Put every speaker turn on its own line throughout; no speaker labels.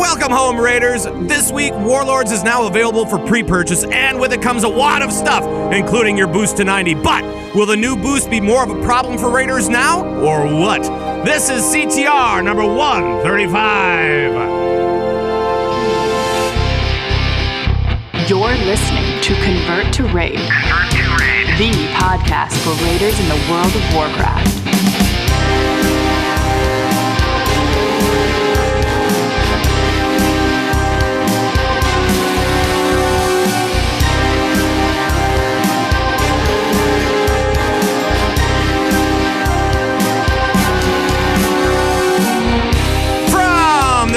Welcome home, Raiders. This week, Warlords is now available for pre-purchase, and with it comes a wad of stuff, including your boost to 90. But will the new boost be more of a problem for Raiders now, or what? This is CTR number 135.
You're listening to Convert to Raid, the podcast for Raiders in the World of Warcraft.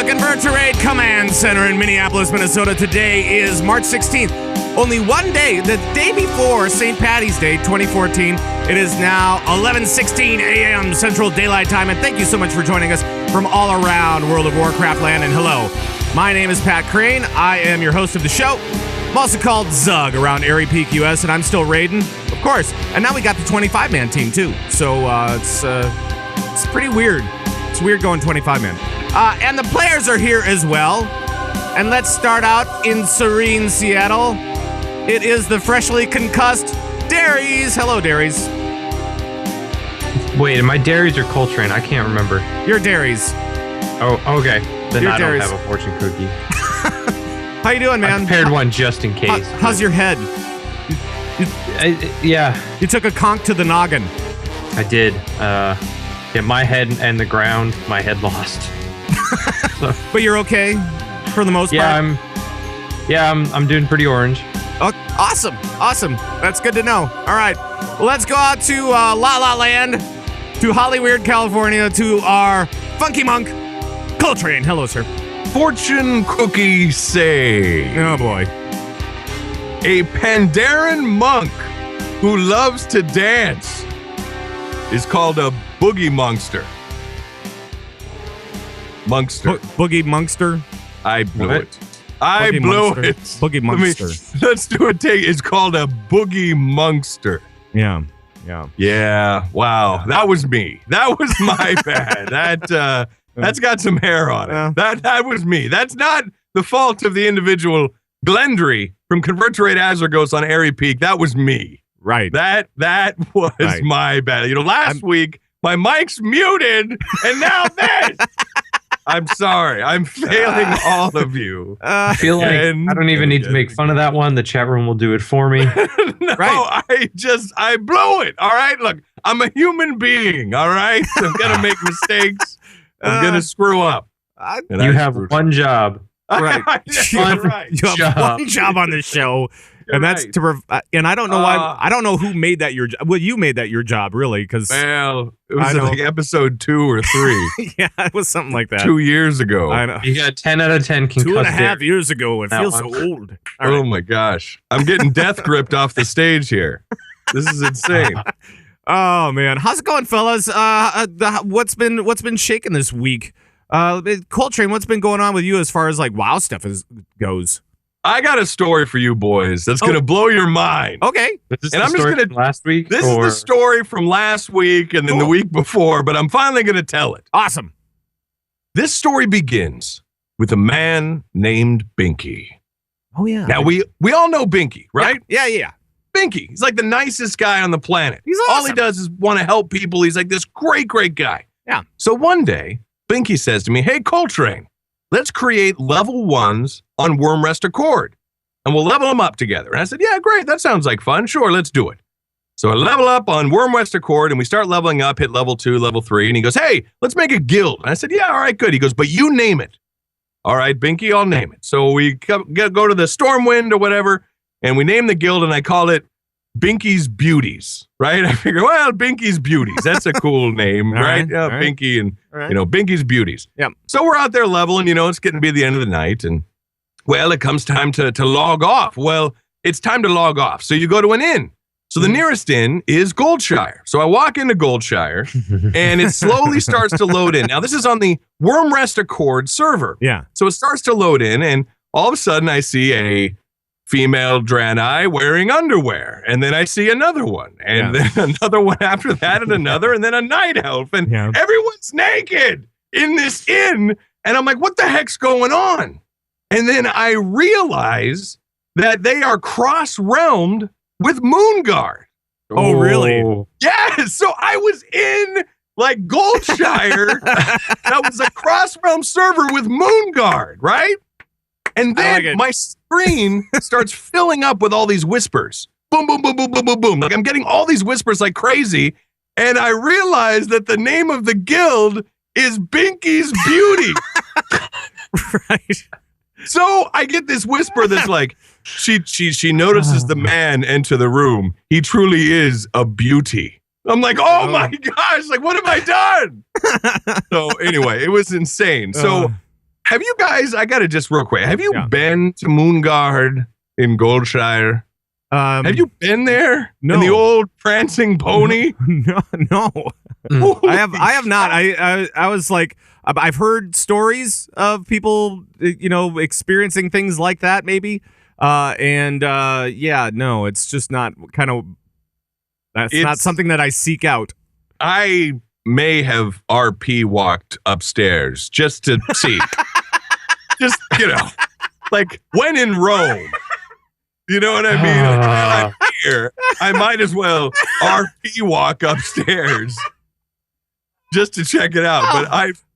Convert to Raid Command Center in Minneapolis, Minnesota. Today is March 16th. Only one day, the day before St. Paddy's Day 2014. It is now 11:16 a.m. Central Daylight Time, and thank you so much for joining us from all around World of Warcraft land. And hello, my name is Pat Crane. I am your host of the show. I'm also called Zug around Airy Peak, US, and I'm still raiding, of course. And now we got the 25-man team too, so it's pretty weird. It's weird going 25-man. And the players are here as well. And let's start out in serene Seattle. It is the freshly concussed Darius. Hello, Darius.
Wait, am I Darius or Coltrane? I can't remember.
You're Darius.
Oh, okay. Then I
Darius.
don't have a fortune cookie.
How you doing, man?
I prepared one just in case.
How's your head?
Yeah.
You took a conk to the noggin.
I did. Yeah, my head and the ground, my head lost. So,
but you're okay for the most part?
I'm doing pretty orange.
Oh, awesome. That's good to know. All right. Well, let's go out to La La Land, to Hollyweird, California, to our funky monk, Coltrane. Hello, sir.
Fortune cookie say.
Oh, boy.
A Pandaren monk who loves to dance is called a boogie monkster.
Boogie monkster?
I blew
What?
it. I
Boogie
blew
monkster.
it.
Boogie monkster.
Let's do a take. It's called a boogie monkster.
Yeah.
Yeah. Wow. That was me. That was my bad. That's got some hair on it.
Yeah.
That was me. That's not the fault of the individual Glendry from Convert to Raid Azargos on Airy Peak. That was me.
Right.
That was
Right.
my bad. Last week my mic's muted, and now this. I'm sorry. I'm failing all of you.
I feel like I don't even need to make fun of that one. The chat room will do it for me.
No,
Right.
I blew it. All right. Look, I'm a human being. All right. I'm going to make mistakes. I'm going to screw up.
You have one job.
Right.
Yeah,
You have one job on the show.
You're
and that's
right.
and I don't know why. I don't know who made that your job. Well, you made that your job, really, because
Well, it was
I know.
like episode 2 or 3,
yeah, it was something like that.
2 years ago.
I know.
You got 10 out of 10 concussed.
2.5 years ago. It
That
feels
one.
so old. All
Oh
right.
my gosh. I'm getting death gripped off the stage here. This is insane.
Oh man, how's it going, fellas? What's been shaking this week? Coltrane, what's been going on with you as far as like WoW stuff goes?
I got a story for you boys that's going to blow your mind.
Okay.
Is this
And
the
I'm just
story
gonna-
from last week?
This is the story from last week and then the
Cool.
week before, but I'm finally going to tell it.
Awesome.
This story begins with a man named Binky.
Oh yeah.
Now, we all know Binky, right?
Yeah.
Binky. He's like the nicest guy on the planet.
He's
All
awesome.
he does is want to help people. He's like this great guy.
Yeah.
So one day, Binky says to me, hey, Coltrane, let's create level 1s on Wormrest Accord, and we'll level them up together. And I said, yeah, great. That sounds like fun. Sure, let's do it. So I level up on Wormrest Accord, and we start leveling up, hit level 2, level 3, and he goes, hey, let's make a guild. And I said, yeah, all right, good. He goes, but you name it. All right, Binky, I'll name it. So we go to the Stormwind or whatever, and we name the guild, and I call it Binky's Beauties, right? I figure, well, Binky's Beauties. That's a cool name,
All
right?
right,
Yeah,
all right.
Binky and,
All right.
Binky's Beauties.
Yep.
So we're out there leveling, it's getting to be the end of the night, and, well, it comes time to log off. Well, it's time to log off. So you go to an inn. So the nearest inn is Goldshire. So I walk into Goldshire, and it slowly starts to load in. Now, this is on the Wormrest Accord server.
Yeah.
So it starts to load in, and all of a sudden I see a female Draenei wearing underwear, and then I see another one, and then another one after that, and another, and then a night elf, and
Yeah.
everyone's naked in this inn, And I'm like, what the heck's going on? And then I realize that they are cross-realmed with Moonguard.
Oh, really?
Yeah, so I was in like Goldshire. That was a cross-realm server with Moonguard, right? And then my screen starts filling up with all these whispers. Boom, boom, boom, boom, boom, boom, boom. Like I'm getting all these whispers like crazy. And I realized that the name of the guild is Binky's Beauty.
Right.
So I get this whisper that's like, she notices the man enter the room. He truly is a beauty. I'm like, oh my gosh, like what have I done? So anyway, it was insane. So have you guys, I gotta just real quick, have you been to Moonguard in Goldshire? Have you been there?
No.
In the old prancing pony?
No. I have not. I was like, I've heard stories of people, experiencing things like that maybe. No, it's just not that's not something that I seek out.
I may have RP walked upstairs just to see. Just, like when in Rome. You know what I mean? I'm here. I might as well RP walk upstairs just to check it out. But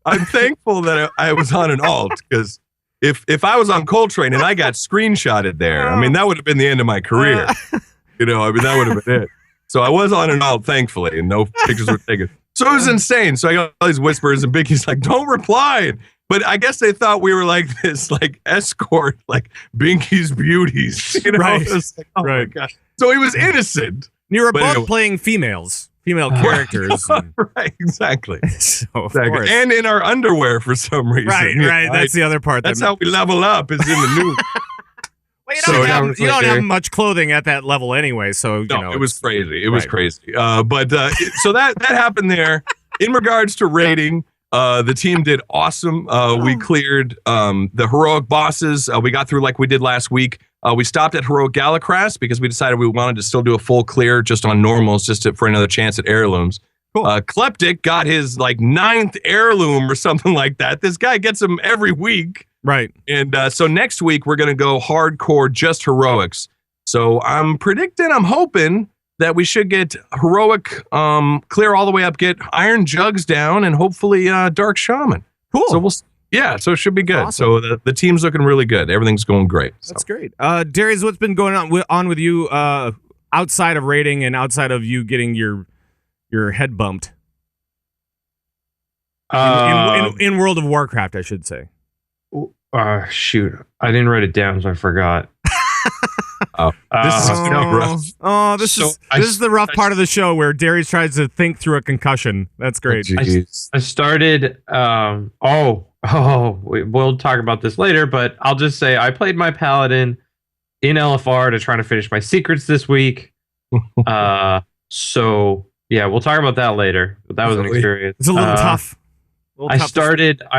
I'm thankful that I was on an alt, because if I was on Coltrane and I got screenshotted there, I mean, that would have been the end of my career. That would have been it. So I was on an alt, thankfully, and no pictures were taken. So it was insane. So I got all these whispers, and Binky's like, don't reply. But I guess they thought we were like this, like escort, like Binky's beauties.
Right.
Like, oh my gosh. So he was innocent.
You were both playing female characters.
Right, exactly.
So, of
Exactly.
course.
And in our underwear for some reason.
Right. That's the other part.
That's how we level up, is in the new.
Well, you don't have much clothing at that level anyway, so
it was crazy. It was crazy. So that happened there. In regards to rating, the team did awesome. We cleared the heroic bosses. We got through like we did last week. We stopped at heroic Galacras because we decided we wanted to still do a full clear just on normals, for another chance at heirlooms. Cool. Kleptic got his like 9th heirloom or something like that. This guy gets them every week.
Right.
And so next week we're going to go hardcore, just heroics. So I'm hoping that we should get heroic clear all the way up, get iron jugs down, and hopefully dark shaman.
Cool.
So so it should be good.
Awesome.
So the team's looking really good. Everything's going great.
That's great. Darius, what's been going on with you outside of rating and outside of you getting your head bumped in World of Warcraft, I should say.
Shoot, I didn't write it down, so I forgot.
This
is the rough part of the show where Darius tries to think through a concussion. That's great.
I started. We'll talk about this later, but I'll just say I played my paladin in LFR to try to finish my secrets this week. So yeah, we'll talk about that later. But that was an experience.
It's a little tough.
I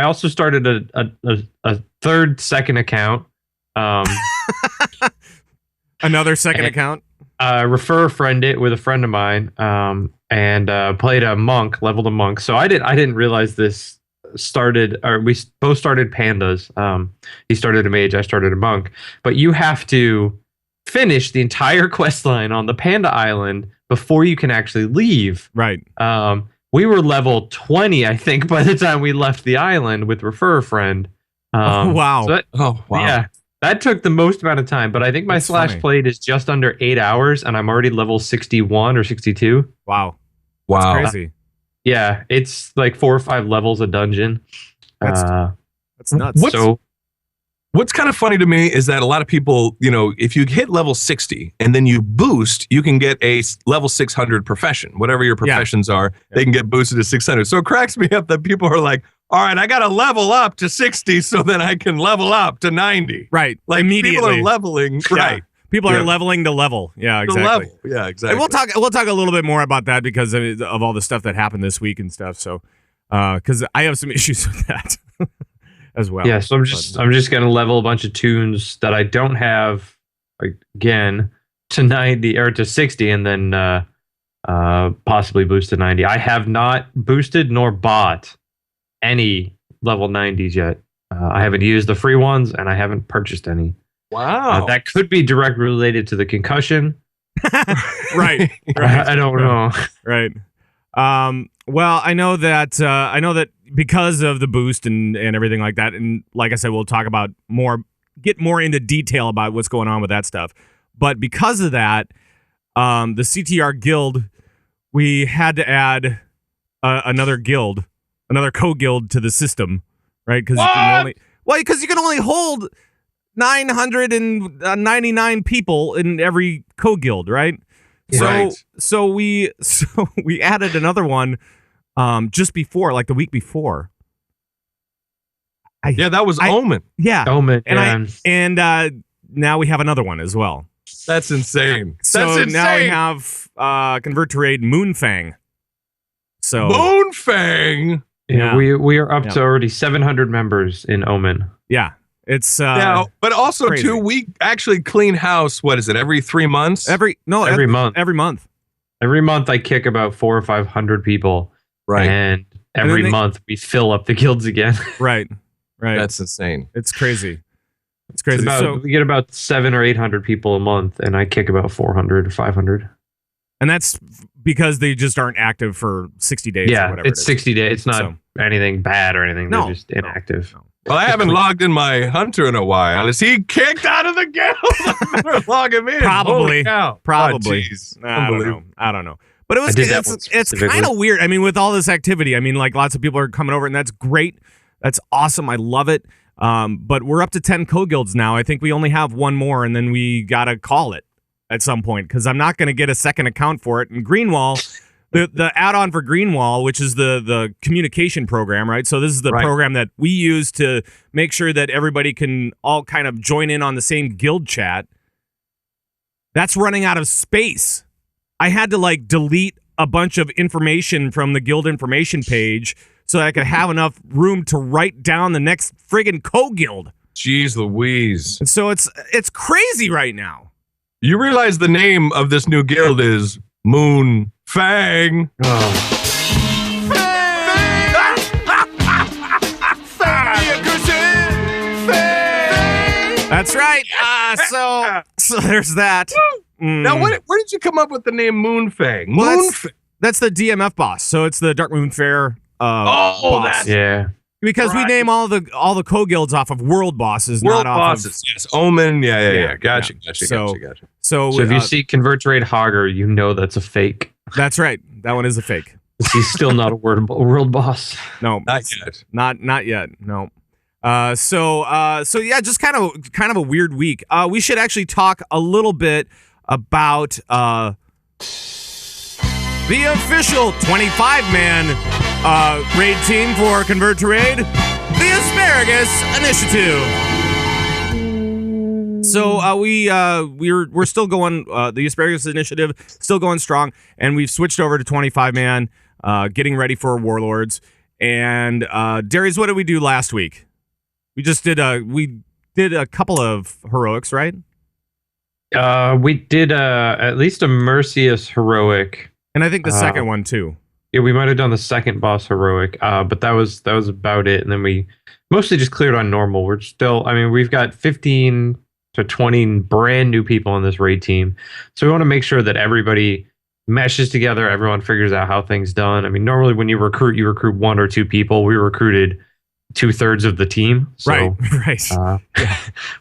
also started a second account.
Another second account?
Refer a friend it with a friend of mine, and played a monk, leveled a monk. So I didn't realize this we both started pandas. He started a mage, I started a monk. But you have to finish the entire quest line on the panda island before you can actually leave.
Right.
We were level 20, I think, by the time we left the island with refer a friend.
Wow.
So yeah. That took the most amount of time, but I think my slash played is just under 8 hours, and I'm already level 61 or 62.
Wow. That's crazy.
Yeah, it's like 4 or 5 levels a dungeon.
That's nuts.
What's kind of funny to me is that a lot of people, if you hit level 60 and then you boost, you can get a level 600 profession. Whatever your professions are, they can get boosted to 600. So it cracks me up that people are like, all right, I got to level up to 60 so then I can level up to 90.
Right.
Like
immediately.
People are leveling.
Yeah.
Right.
People are leveling the level. Yeah, exactly.
The level. Yeah, exactly.
And we'll talk a little bit more about that because of all the stuff that happened this week and stuff. So, because I have some issues with that as well.
Yeah, so I'm just gonna level a bunch of tunes that I don't have again to 90 or to 60, and then possibly boost to 90. I have not boosted nor bought any level 90s yet. I haven't used the free ones, and I haven't purchased any.
Wow.
That could be directly related to the concussion.
Right.
I don't know.
Right. Well, I know that because of the boost and everything like that, and like I said, we'll talk about get more into detail about what's going on with that stuff. But because of that, the CTR guild, we had to add another co-guild to the system, right? Because you can only hold 999 people in every co-guild, right? So we added another one just before, like the week before.
That was Omen.
Yeah.
Omen.
And now we have another one as well.
That's insane.
So now we have Convert to Raid Moonfang. So
Moonfang.
Yeah, we are up to already 700 members in Omen.
Yeah. It's
now, but also
crazy.
too, we actually clean house. What is it? Every 3 months?
Every month.
Every month.
Every month I kick about 400 or 500 people.
Right.
And every month we fill up the guilds again.
Right.
That's insane.
It's crazy. It's crazy.
We get about 700 or 800 people a month, and I kick about 400 or 500.
And that's because they just aren't active for 60 days or whatever.
It's 60 days. It's not anything bad or anything. They're just inactive.
No.
Well, I haven't logged in my hunter in a while. Is he kicked out of the guild? I better log him in.
Probably.
Probably.
I don't know. But it's kind of weird. I mean, with all this activity, I mean, like lots of people are coming over, and that's great. That's awesome. I love it. But we're up to 10 co-guilds now. I think we only have one more, and then we got to call it at some point because I'm not going to get a second account for it. And Greenwall, the add-on for Greenwall, which is the communication program, right? So this is the program that we use to make sure that everybody can all kind of join in on the same guild chat. That's running out of space. I had to delete a bunch of information from the guild information page so I could have enough room to write down the next friggin' co-guild.
Jeez Louise.
And so it's crazy right now.
You realize the name of this new guild is Moon Fang.
Oh.
That's right. So there's that.
Now, where did you come up with the name Moonfang?
Well, that's the DMF boss. So it's the Dark Moon Fair boss. Because we name all the co-guilds off of world bosses,
world
not off
bosses. Yes, Omen. Yeah. Gotcha.
So
if you see Convert to Raid Hogger, you know that's a fake.
That's right. That one is a fake.
He's still not a world boss.
No,
not yet.
Not yet. No. So yeah, just kind of a weird week. We should actually talk a little bit about the official 25-man raid team for Convert to Raid, the Asparagus Initiative. So we're still going. The Asparagus Initiative still going strong, and we've switched over to 25-man, getting ready for Warlords. And Darius, what did we do last week? We just did a couple of heroics, right?
We did at least a Mercius heroic,
and I think the second one too.
Yeah, we might have done the second boss heroic, but that was about it. And then we mostly just cleared on normal. We're still, I mean, we've got 15 to 20 brand new people on this raid team, so we want to make sure that everybody meshes together. Everyone figures out how things done. I mean, normally when you recruit 1 or 2 people. We recruited 2/3 of the team. So,
right.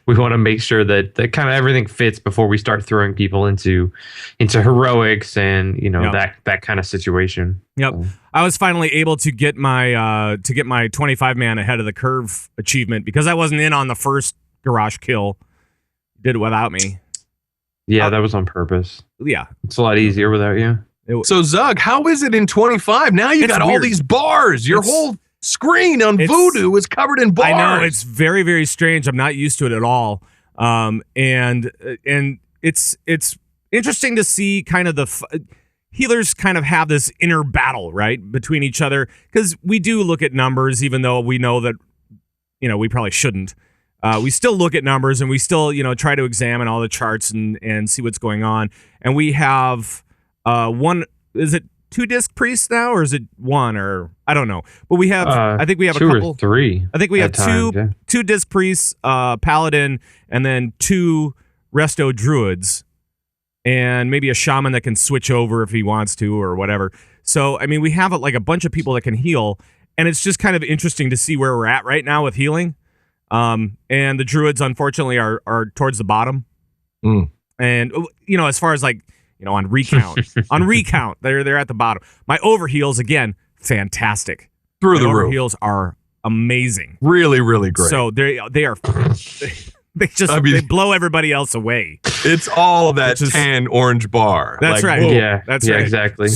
We want to make sure that kind of everything fits before we start throwing people into heroics and that kind of situation.
Yep. So. I was finally able to get my 25-man ahead of the curve achievement because I wasn't in on the first garage kill. Did it without me.
Yeah, that was on purpose.
Yeah.
It's a lot easier without you.
So Zug, how is it in 25? Now you got all these bars. Your whole screen on Voodoo is covered in bars.
I know, it's very, very strange. I'm not used to it at all. And it's interesting to see kind of the healers kind of have this inner battle, right, between each other, because we do look at numbers, even though we know that we probably shouldn't. We still look at numbers, and we still try to examine all the charts and see what's going on. And we have 2 2-disc priests now, or is it 1, or I don't know. But we have, I think we have
2
a couple.
or 3.
I think we have
times, yeah.
2-disc priests, paladin, and then 2 resto druids, and maybe a shaman that can switch over if he wants to or whatever. So, I mean, we have like a bunch of people that can heal, and it's just kind of interesting to see where we're at right now with healing. And the druids, unfortunately, are towards the bottom. And, you know, as far as like, you know, on recount, they're at the bottom. My overheals, again, fantastic.
Through the roof.
Overheals are amazing.
Really, really great.
So they are, they blow everybody else away.
It's all that tan orange bar.
That's
like,
right.
whoa.
Yeah,
that's
yeah,
right.
Exactly.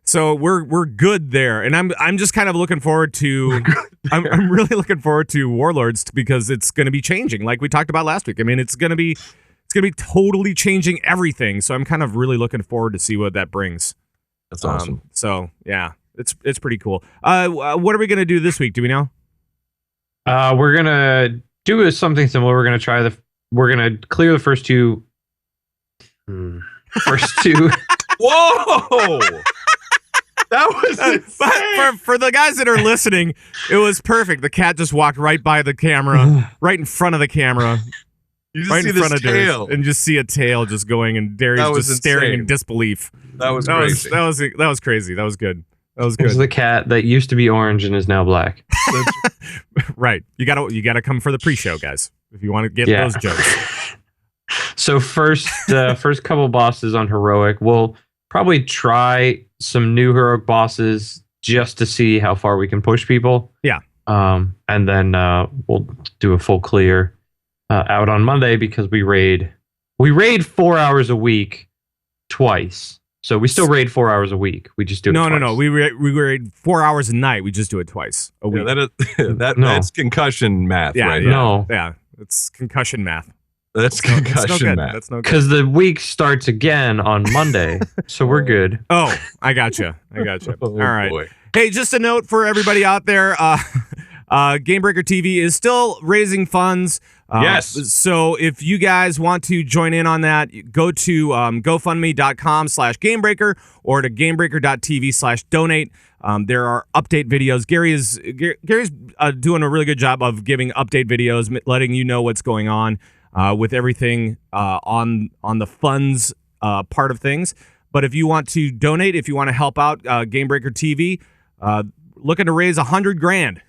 So we're good there, and I'm just kind of looking forward to I'm really looking forward to Warlords because it's going to be changing, like we talked about last week. I mean, it's going to be totally changing everything. So I'm kind of really looking forward to see what that brings.
That's awesome.
So yeah, it's pretty cool. What are we going to do this week? Do we know?
We're gonna do something similar. We're gonna clear the first 2. First 2.
Whoa! That was insane.
For the guys that are listening, it was perfect. The cat just walked right by the camera, right in front of the camera.
You just
right
see
in front
this
of Darius,
tail.
and just see a tail just going, and Darius just staring in disbelief.
That was crazy.
That was crazy. That was good. That was
It was
good.
the cat that used to be orange and is now black.
Right. You gotta come for the pre-show, guys, if you want to get those jokes.
So first couple bosses on heroic, we'll probably try some new heroic bosses just to see how far we can push people.
Yeah.
And then we'll do a full clear out on Monday because we raid 4 hours a week twice. So we still raid 4 hours a week. We just do it twice.
No. We raid 4 hours a night. We just do it twice a week.
That's concussion math, right?
No.
Yeah. It's concussion math.
That's concussion math.
That's no good.
Because the week starts again on Monday, so we're good.
Oh, I gotcha. All right.
Boy.
Hey, just a note for everybody out there. Gamebreaker TV is still raising funds.
Yes.
So if you guys want to join in on that, go to GoFundMe.com/Gamebreaker or to Gamebreaker.tv/donate. There are update videos. Gary's doing a really good job of giving update videos, letting you know what's going on with everything on the funds part of things. But if you want to donate, if you want to help out Gamebreaker TV, looking to raise $100,000.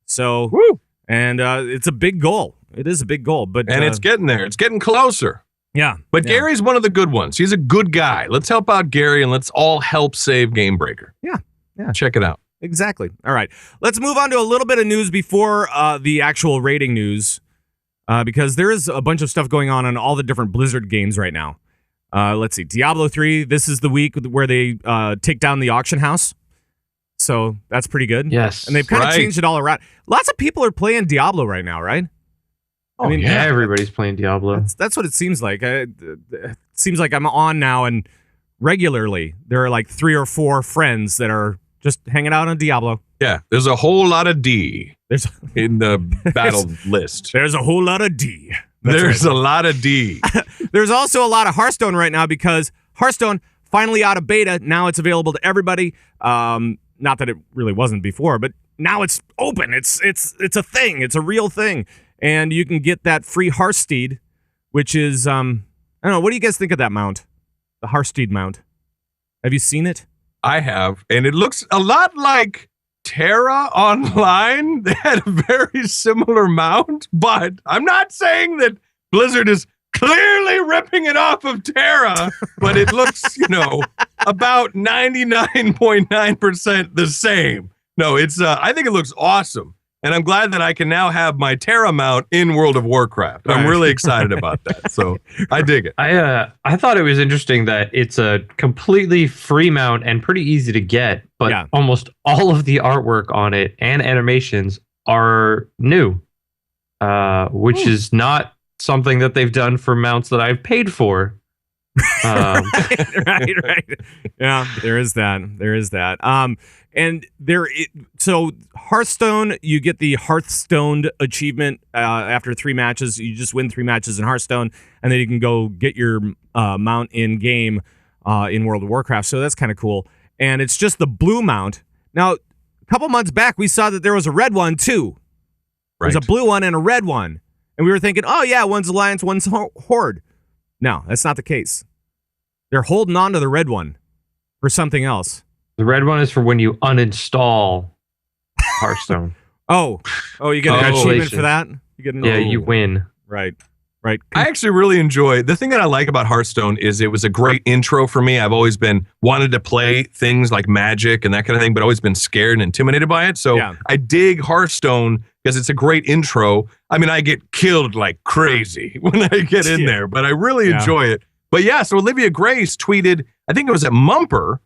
So,
woo.
And it's a big goal. It is a big goal, but
it's getting there. It's getting closer.
Yeah.
But Gary's one of the good ones. He's a good guy. Let's help out Gary and let's all help save Gamebreaker.
Yeah.
Check it out.
Exactly. All right. Let's move on to a little bit of news before the actual rating news, because there is a bunch of stuff going on all the different Blizzard games right now. Let's see. Diablo 3. This is the week where they take down the auction house. So that's pretty good.
Yes.
And they've kind of changed it all around. Lots of people are playing Diablo right now, right?
I mean, everybody's playing Diablo.
That's what it seems like. It seems like I'm on now, and regularly there are like 3 or 4 friends that are just hanging out on Diablo.
Yeah, there's a whole lot of D in the battle list.
There's a whole lot of D.
There's a lot of D.
There's also a lot of Hearthstone right now because Hearthstone finally out of beta. Now it's available to everybody. Not that it really wasn't before, but now it's open. It's a thing. It's a real thing. And you can get that free Hearthsteed, which is, I don't know, what do you guys think of that mount? The Hearthsteed mount. Have you seen it?
I have, and it looks a lot like Terra Online. They had a very similar mount, but I'm not saying that Blizzard is clearly ripping it off of Terra, but it looks, about 99.9% the same. No, it's, I think it looks awesome. And I'm glad that I can now have my Terra mount in World of Warcraft. I'm really excited about that. So I dig it.
I thought it was interesting that it's a completely free mount and pretty easy to get, but almost all of the artwork on it and animations are new, which is not something that they've done for mounts that I've paid for.
Right. Yeah, there is that. And so Hearthstone, you get the Hearthstone achievement after 3 matches. You just win 3 matches in Hearthstone, and then you can go get your mount in game in World of Warcraft. So that's kind of cool. and it's just the blue mount. Now, a couple months back, we saw that there was a red one too. There's a blue one and a red one. And we were thinking, oh yeah, one's Alliance, one's Horde. No, that's not the case. They're holding on to the red one for something else.
The red one is for when you uninstall Hearthstone.
Oh, you get an achievement for that? You get
you win.
Right.
I actually really enjoy the thing that I like about Hearthstone is it was a great intro for me. I've always been wanted to play things like Magic and that kind of thing, but always been scared and intimidated by it. So I dig Hearthstone because it's a great intro. I mean, I get killed like crazy when I get in there, but I really enjoy it. But yeah, so Olivia Grace tweeted, I think it was at Mumper,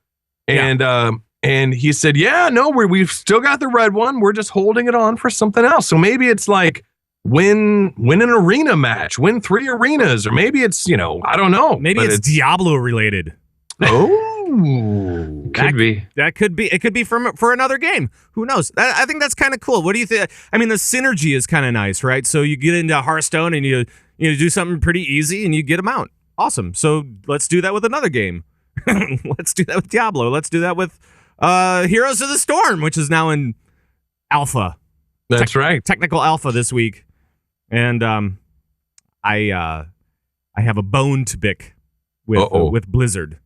and he said, yeah, no, we've still got the red one. We're just holding it on for something else. So maybe it's like win an arena match, win 3 arenas, or maybe it's, I don't know.
Maybe it's Diablo related.
Oh, could be.
That could be. It could be for another game. Who knows? I think that's kind of cool. What do you think? I mean, the synergy is kind of nice, right? So you get into Hearthstone and you do something pretty easy and you get them out. Awesome. So let's do that with another game. Let's do that with Diablo. Let's do that with Heroes of the Storm, which is now in alpha.
That's right.
Technical alpha this week. And I have a bone to pick with Blizzard.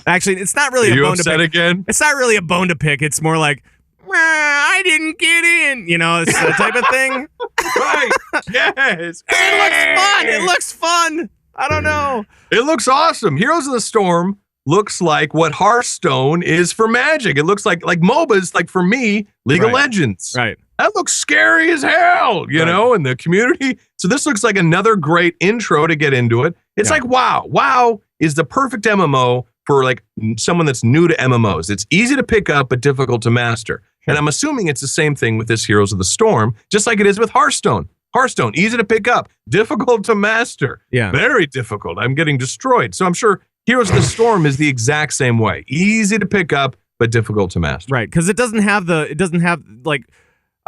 Actually, it's not really a bone to pick.
Again?
It's not really a bone to pick. It's more like, I didn't get in. It's that type of thing.
Right. Yes.
It looks fun. I don't know.
It looks awesome. Heroes of the Storm looks like what Hearthstone is for Magic. It looks like MOBAs, like for me, League of Legends.
Right.
That looks scary as hell, you know, in the community. So this looks like another great intro to get into it. It's like WoW. WoW is the perfect MMO for like someone that's new to MMOs. It's easy to pick up, but difficult to master. And I'm assuming it's the same thing with this Heroes of the Storm, just like it is with Hearthstone. Hearthstone, easy to pick up, difficult to master.
Yeah.
Very difficult. I'm getting destroyed. So I'm sure Heroes of the Storm is the exact same way. Easy to pick up, but difficult to master.
Right, because it doesn't have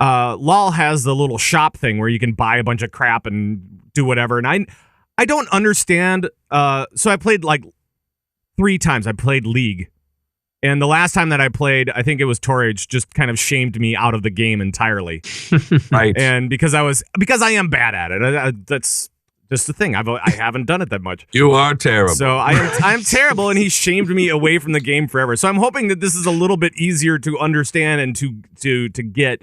LOL has the little shop thing where you can buy a bunch of crap and do whatever. And I don't understand. So I played like 3 times. I played League. And the last time that I played, I think it was Torage, just kind of shamed me out of the game entirely.
Right.
And because I am bad at it. That's just the thing. I haven't done it that much.
You are terrible.
So I'm terrible, and he shamed me away from the game forever. So I'm hoping that this is a little bit easier to understand and to get.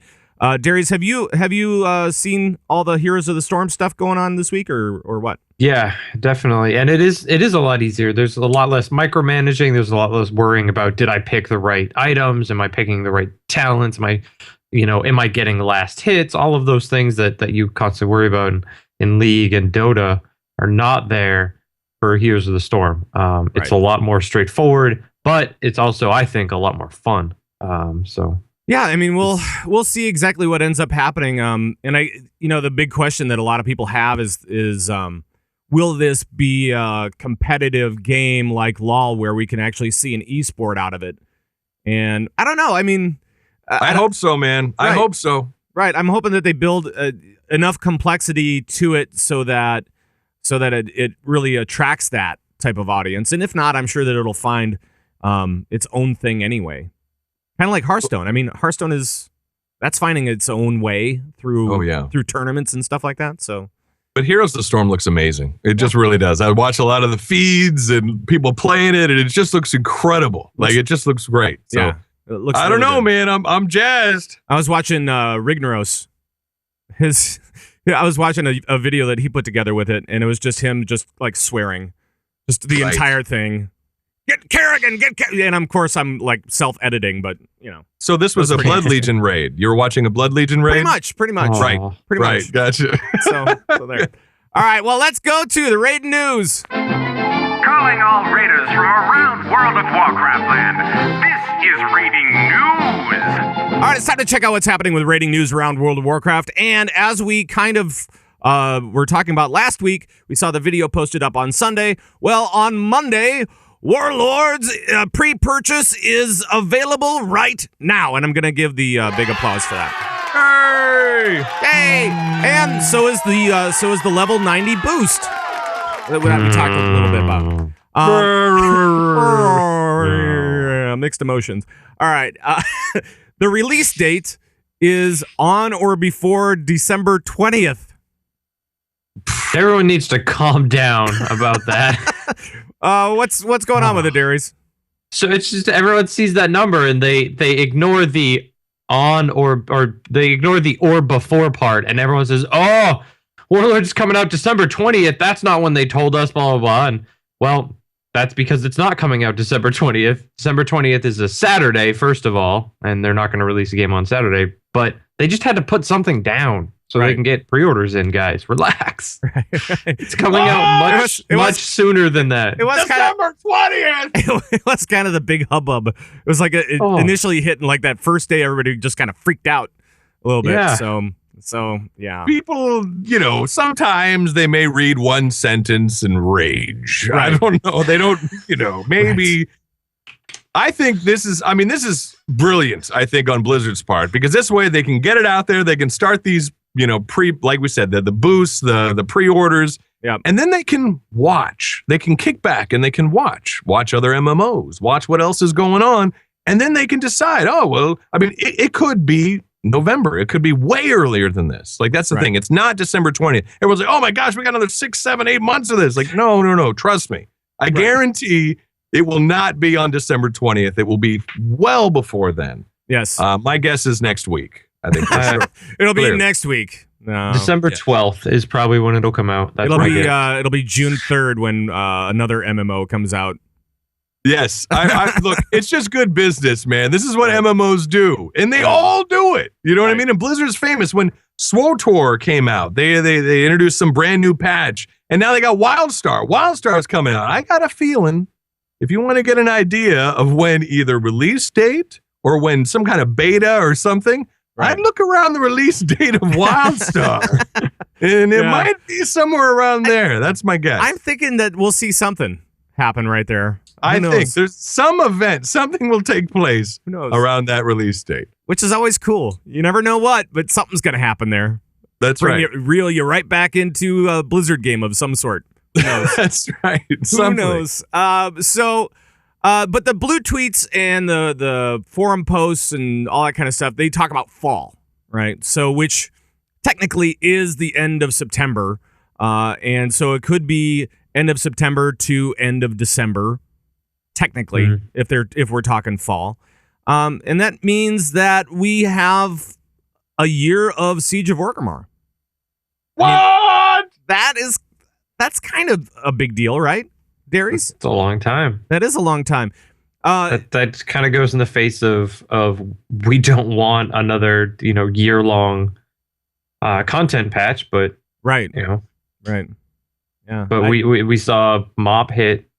Darius, have you seen all the Heroes of the Storm stuff going on this week, or what?
Yeah, definitely. And it is a lot easier. There's a lot less micromanaging. There's a lot less worrying about, did I pick the right items? Am I picking the right talents? Am I getting last hits? All of those things that you constantly worry about in League and Dota are not there for Heroes of the Storm. It's a lot more straightforward, but it's also, I think, a lot more fun.
Yeah, I mean, we'll see exactly what ends up happening. And the big question that a lot of people have is will this be a competitive game like LoL where we can actually see an esport out of it? And I don't know. I mean,
I hope so, man.
Right.
I hope so.
Right. I'm hoping that they build enough complexity to it so that it really attracts that type of audience. And if not, I'm sure that it'll find its own thing anyway. Kind of like Hearthstone. I mean, Hearthstone that's finding its own way through tournaments and stuff like that. So,
but Heroes of the Storm looks amazing. It just really does. I watch a lot of the feeds and people playing it, and it just looks incredible. Like it just looks great. So
yeah, it looks
I don't know, man. I'm jazzed.
I was watching Rignoros. I was watching a video that he put together with it, and it was just him just like swearing, just the entire thing. Get Kerrigan, and of course I'm like self-editing, but
So this was a Blood Legion raid. You were watching a Blood Legion raid?
Pretty much.
Oh.
Right.
Pretty much.
Gotcha.
So there. All right, well, let's go to the raid news.
Calling all raiders from around World of Warcraft land. This is raiding news.
All right, it's time to check out what's happening with raiding news around World of Warcraft. And as we kind of were talking about last week, we saw the video posted up on Sunday. Well, on Monday, Warlords pre-purchase is available right now, and I'm gonna give the big applause for that. Hey! And so is the level 90 boost that we talked a little bit about. mixed emotions. All right. The release date is on or before December 20th.
Everyone needs to calm down about that.
What's going on with it, Darius?
So it's just everyone sees that number and they ignore the on or they ignore the or before part, and everyone says, "Oh, Warlords is coming out December 20th. That's not when they told us." Blah blah blah. And well, that's because it's not coming out December 20th. December 20th is a Saturday, first of all, and they're not going to release a game on Saturday. But they just had to put something down so they can get pre-orders in, guys. Relax.
Right.
It's coming out much sooner than that.
It was
December 20th.
It was kind of the big hubbub. It was like initially hitting like that first day, everybody just kind of freaked out a little bit.
Yeah.
So yeah.
People, sometimes they may read one sentence and rage.
Right.
I don't know. They don't, maybe. Right. I think this is brilliant, I think, on Blizzard's part, because this way they can get it out there. They can start these, like we said, the boosts, the pre-orders.
Yeah.
And then they can watch. They can kick back and they can watch other MMOs, watch what else is going on. And then they can decide, it could be November. It could be way earlier than this. Like, that's the thing. It's not December 20th. Everyone's like, oh my gosh, we got another 6, 7, 8 months of this. Like, no. Trust me. I guarantee it will not be on December 20th. It will be well before then.
Yes.
My guess is next week. I think for sure.
It'll be next week. No.
December 12th is probably when it'll come out. That's
it'll be June 3rd when another MMO comes out.
Yes. I look, it's just good business, man. This is what MMOs do. And they all do it. You know what I mean? And Blizzard's famous. When SWTOR came out, they introduced some brand new patch. And now they got WildStar. WildStar's coming out. I got a feeling, if you want to get an idea of when either release date or when some kind of beta or something, I'd look around the release date of WildStar. And it might be somewhere around there. That's my guess.
I'm thinking that we'll see something happen right there.
I think there's some event, something will take place around that release date.
Which is always cool. You never know what, but something's going to happen there.
That's right.
Reel you right back into a Blizzard game of some sort. Who knows?
That's right.
Who knows? But the blue tweets and the forum posts and all that kind of stuff, they talk about fall, right? So which technically is the end of September. And so it could be end of September to end of December, technically, if we're talking fall. And that means that we have a year of Siege of Orgrimmar.
What?
That's kind of a big deal, right, Darius?
It's a long time.
That is a long time.
That kind of goes in the face of we don't want another year-long content patch, but
right.
Right.
Yeah.
But we saw MoP hit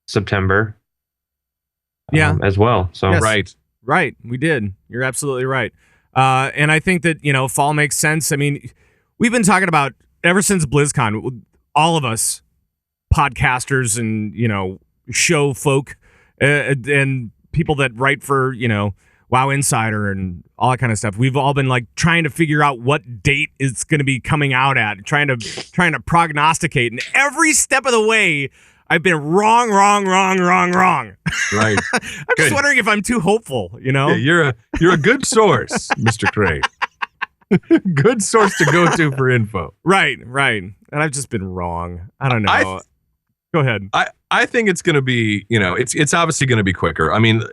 September. As well. So
yes. Right. We did. You're absolutely right. And I think that fall makes sense. I mean, we've been talking about ever since BlizzCon, all of us podcasters and show folk and people that write for WoW Insider and all that kind of stuff. We've all been like trying to figure out what date it's going to be coming out at, trying to prognosticate, and every step of the way I've been wrong.
Right.
I'm just wondering if I'm too hopeful,
Yeah, you're a good source, Mr. Craig. Good source to go to for info.
Right. And I've just been wrong. I don't know. Go ahead.
I think it's going to be, it's obviously going to be quicker. I mean,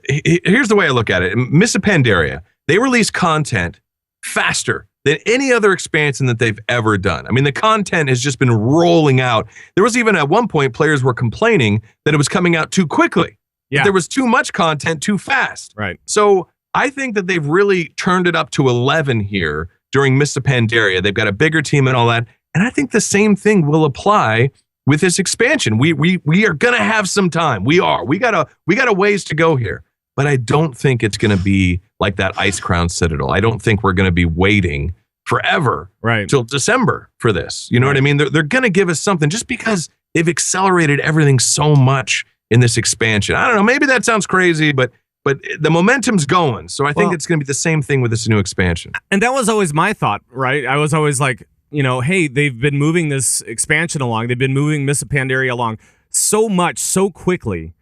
here's the way I look at it. Mists of Pandaria, they release content faster than any other expansion that they've ever done. I mean, the content has just been rolling out. There was even at one point players were complaining that it was coming out too quickly. Yeah. There was too much content too fast.
Right.
So I think that they've really turned it up to 11 here during Mists of Pandaria. They've got a bigger team and all that. And I think the same thing will apply with this expansion. We are going to have some time. We got a ways to go here. But I don't think it's going to be like that Ice Crown Citadel. I don't think we're going to be waiting forever till December for this. You know what I mean? They're going to give us something just because they've accelerated everything so much in this expansion. I don't know. Maybe that sounds crazy, but the momentum's going. So I think it's going to be the same thing with this new expansion.
And that was always my thought, right? I was always like, hey, they've been moving this expansion along. They've been moving Mists of Pandaria along so much, so quickly.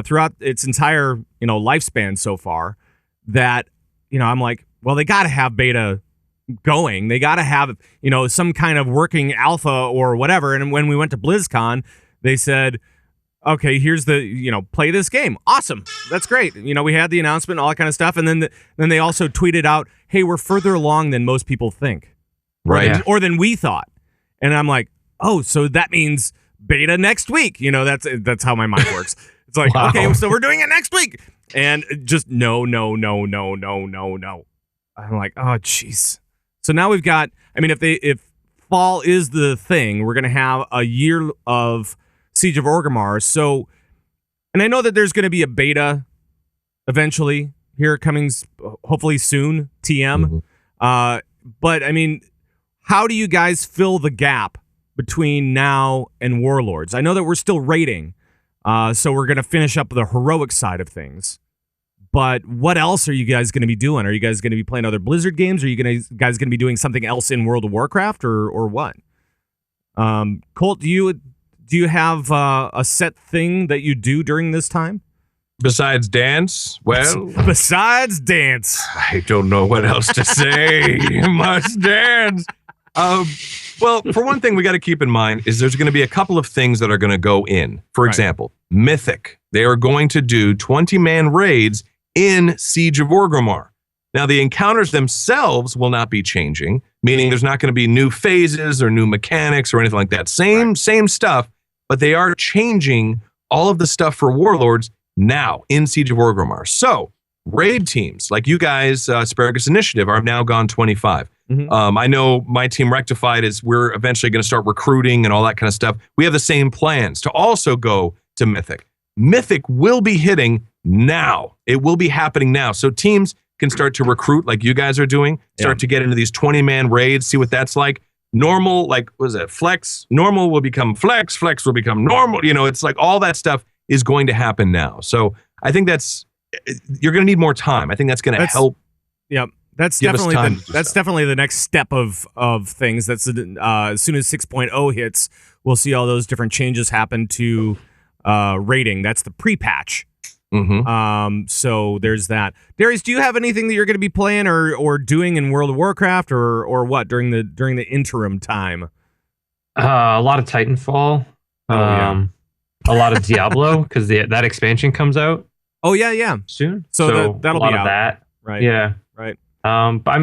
throughout its entire, lifespan so far, that, I'm like, well, they got to have beta going. They got to have, some kind of working alpha or whatever. And when we went to BlizzCon, they said, okay, here's the, play this game. Awesome. That's great. We had the announcement, all that kind of stuff. And then they also tweeted out, hey, we're further along than most people think.
Right.
Or than we thought. And I'm like, oh, so that means beta next week. That's how my mind works. It's like,
Wow.
okay, so we're doing it next week. And just no. I'm like, oh, jeez. So now we've got, if fall is the thing, we're going to have a year of Siege of Orgrimmar. So, and I know that there's going to be a beta eventually here coming, hopefully soon, TM. But how do you guys fill the gap between now and Warlords? I know that we're still raiding, so we're going to finish up the heroic side of things. But what else are you guys going to be doing? Are you guys going to be playing other Blizzard games? Are you guys going to be doing something else in World of Warcraft, or what? Colt, do you have a set thing that you do during this time?
Besides dance? Well,
besides dance.
I don't know what else to say. Must dance. Well, for one thing, we got to keep in mind is there's going to be a couple of things that are going to go in. For example, Mythic. They are going to do 20-man raids in Siege of Orgrimmar. Now, the encounters themselves will not be changing, meaning there's not going to be new phases or new mechanics or anything like that. Same stuff, but they are changing all of the stuff for Warlords now in Siege of Orgrimmar. So, raid teams like you guys, Asparagus Initiative, are now gone 25. I know my team Rectified is we're eventually going to start recruiting and all that kind of stuff. We have the same plans to also go to Mythic. Mythic will be hitting now. It will be happening now. So teams can start to recruit like you guys are doing, start to get into these 20-man raids, see what that's like. Normal, Flex? Normal will become Flex. Flex will become normal. It's like all that stuff is going to happen now. So I think you're going to need more time. I think that's going to help.
Yeah. That's definitely the next step of things. That's as soon as 6.0 hits, we'll see all those different changes happen to rating. That's the pre-patch. So there's that. Darius, do you have anything that you're going to be playing or doing in World of Warcraft or what during the interim time?
A lot of Titanfall. A lot of Diablo because that expansion comes out.
Oh yeah.
Soon.
So that'll be out.
A lot of that.
Right.
Yeah.
Right.
But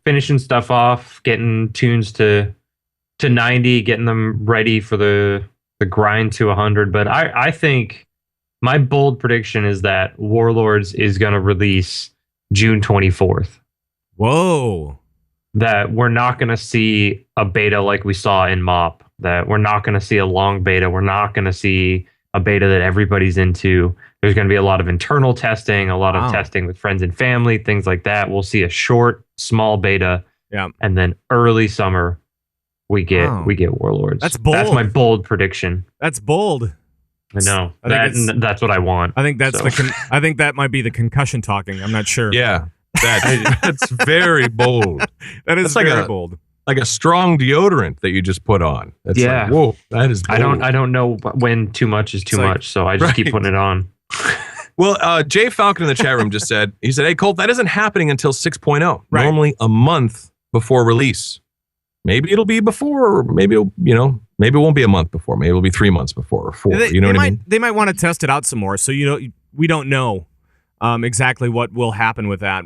finishing stuff off, getting tunes to 90, getting them ready for the grind to 100. But I think my bold prediction is that Warlords is going to release June 24th.
Whoa.
That we're not going to see a beta like we saw in MOP. That we're not going to see a long beta. We're not going to see a beta that everybody's into. There's going to be a lot of internal testing, a lot of testing with friends and family, things like that. We'll see a short, small beta.
Yeah.
And then early summer, we get Warlords.
That's bold.
That's my bold prediction.
That's bold.
I know. That's what I want.
I think that's I think that might be the concussion talking. I'm not sure.
Yeah. That's very bold.
That is very bold.
Like a strong deodorant that you just put on. That's like, whoa, that is bold.
I don't know when too much is too much, so I just keep putting it on.
Well, Jay Falcon in the chat room just said, hey, Colt, that isn't happening until 6.0.
Right.
Normally a month before release. Maybe it'll be before, or maybe maybe it won't be a month before. Maybe it'll be 3 months before, or 4. What I mean?
They might want to test it out some more. So we don't know exactly what will happen with that.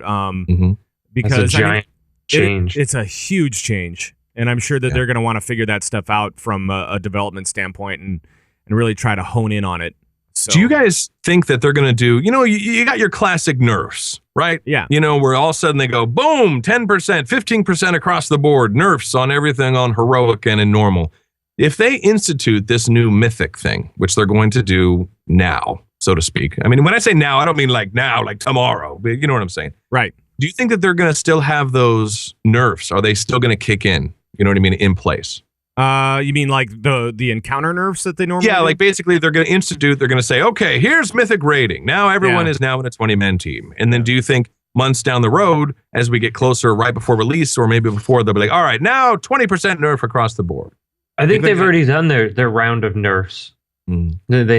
Because
it's a giant change.
It's a huge change, and I'm sure that they're going to want to figure that stuff out from a development standpoint and really try to hone in on it. So,
do you guys think that they're going to do, you got your classic nerfs, right?
Yeah.
Where all of a sudden they go, boom, 10%, 15% across the board, nerfs on everything on heroic and in normal. If they institute this new mythic thing, which they're going to do now, so to speak. I mean, when I say now, I don't mean like now, like tomorrow, but you know what I'm saying?
Right.
Do you think that they're going to still have those nerfs? Are they still going to kick in? You know what I mean? In place?
You mean like the encounter nerfs that they normally do?
Like basically they're going to institute, they're going to say, okay, here's mythic rating. Now everyone is now in a 20-man team. And then do you think months down the road, as we get closer right before release or maybe before, they'll be like, all right, now 20% nerf across the board?
I think they've already done their round of nerfs. They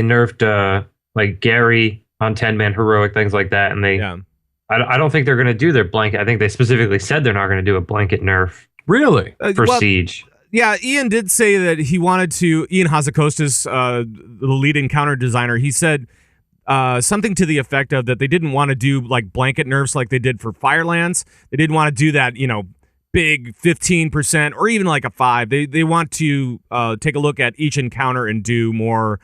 nerfed like Gary on 10-man heroic, things like that. And I don't think they're going to do their blanket. I think they specifically said they're not going to do a blanket nerf
Really?
for Siege.
Yeah, Ian did say that he wanted to. Ian Hazakostas, the lead encounter designer, he said something to the effect of that they didn't want to do like blanket nerfs like they did for Firelands. They didn't want to do that, big 15% or even like a 5. They want to take a look at each encounter and do more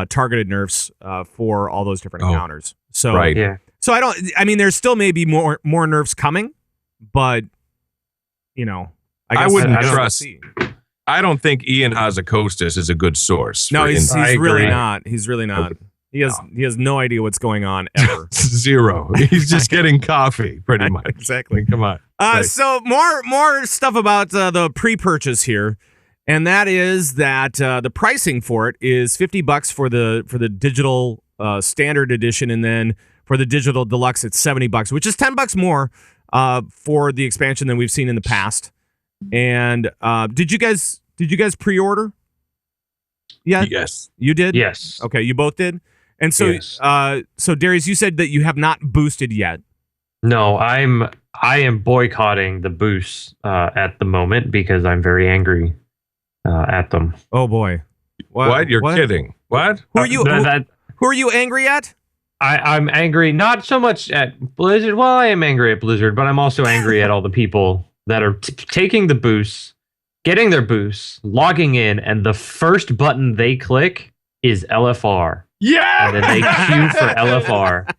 targeted nerfs for all those different encounters. So
right.
Yeah.
So there's still maybe more nerfs coming, but I
wouldn't trust. I don't think Ian Hazakostas is a good source.
No, he's really not. He's really not. He has no idea what's going on ever.
Zero. He's just getting coffee, pretty much.
Exactly.
Come on.
So more stuff about the pre-purchase here, and that is that the pricing for it is $50 for the digital standard edition, and then for the digital deluxe it's $70, which is $10 more for the expansion than we've seen in the past. And did you guys pre-order? Yeah.
Yes.
You did?
Yes.
Okay, you both did. And so
Yes.
So Darius, you said that you have not boosted yet.
No, I am boycotting the boosts at the moment because I'm very angry at them.
Oh boy.
What? You're kidding. What?
Who are you who are you angry at?
I'm angry not so much at Blizzard. Well, I am angry at Blizzard, but I'm also angry at all the people that are taking the boosts, getting their boosts, logging in, and the first button they click is LFR.
Yeah!
And then they queue for LFR.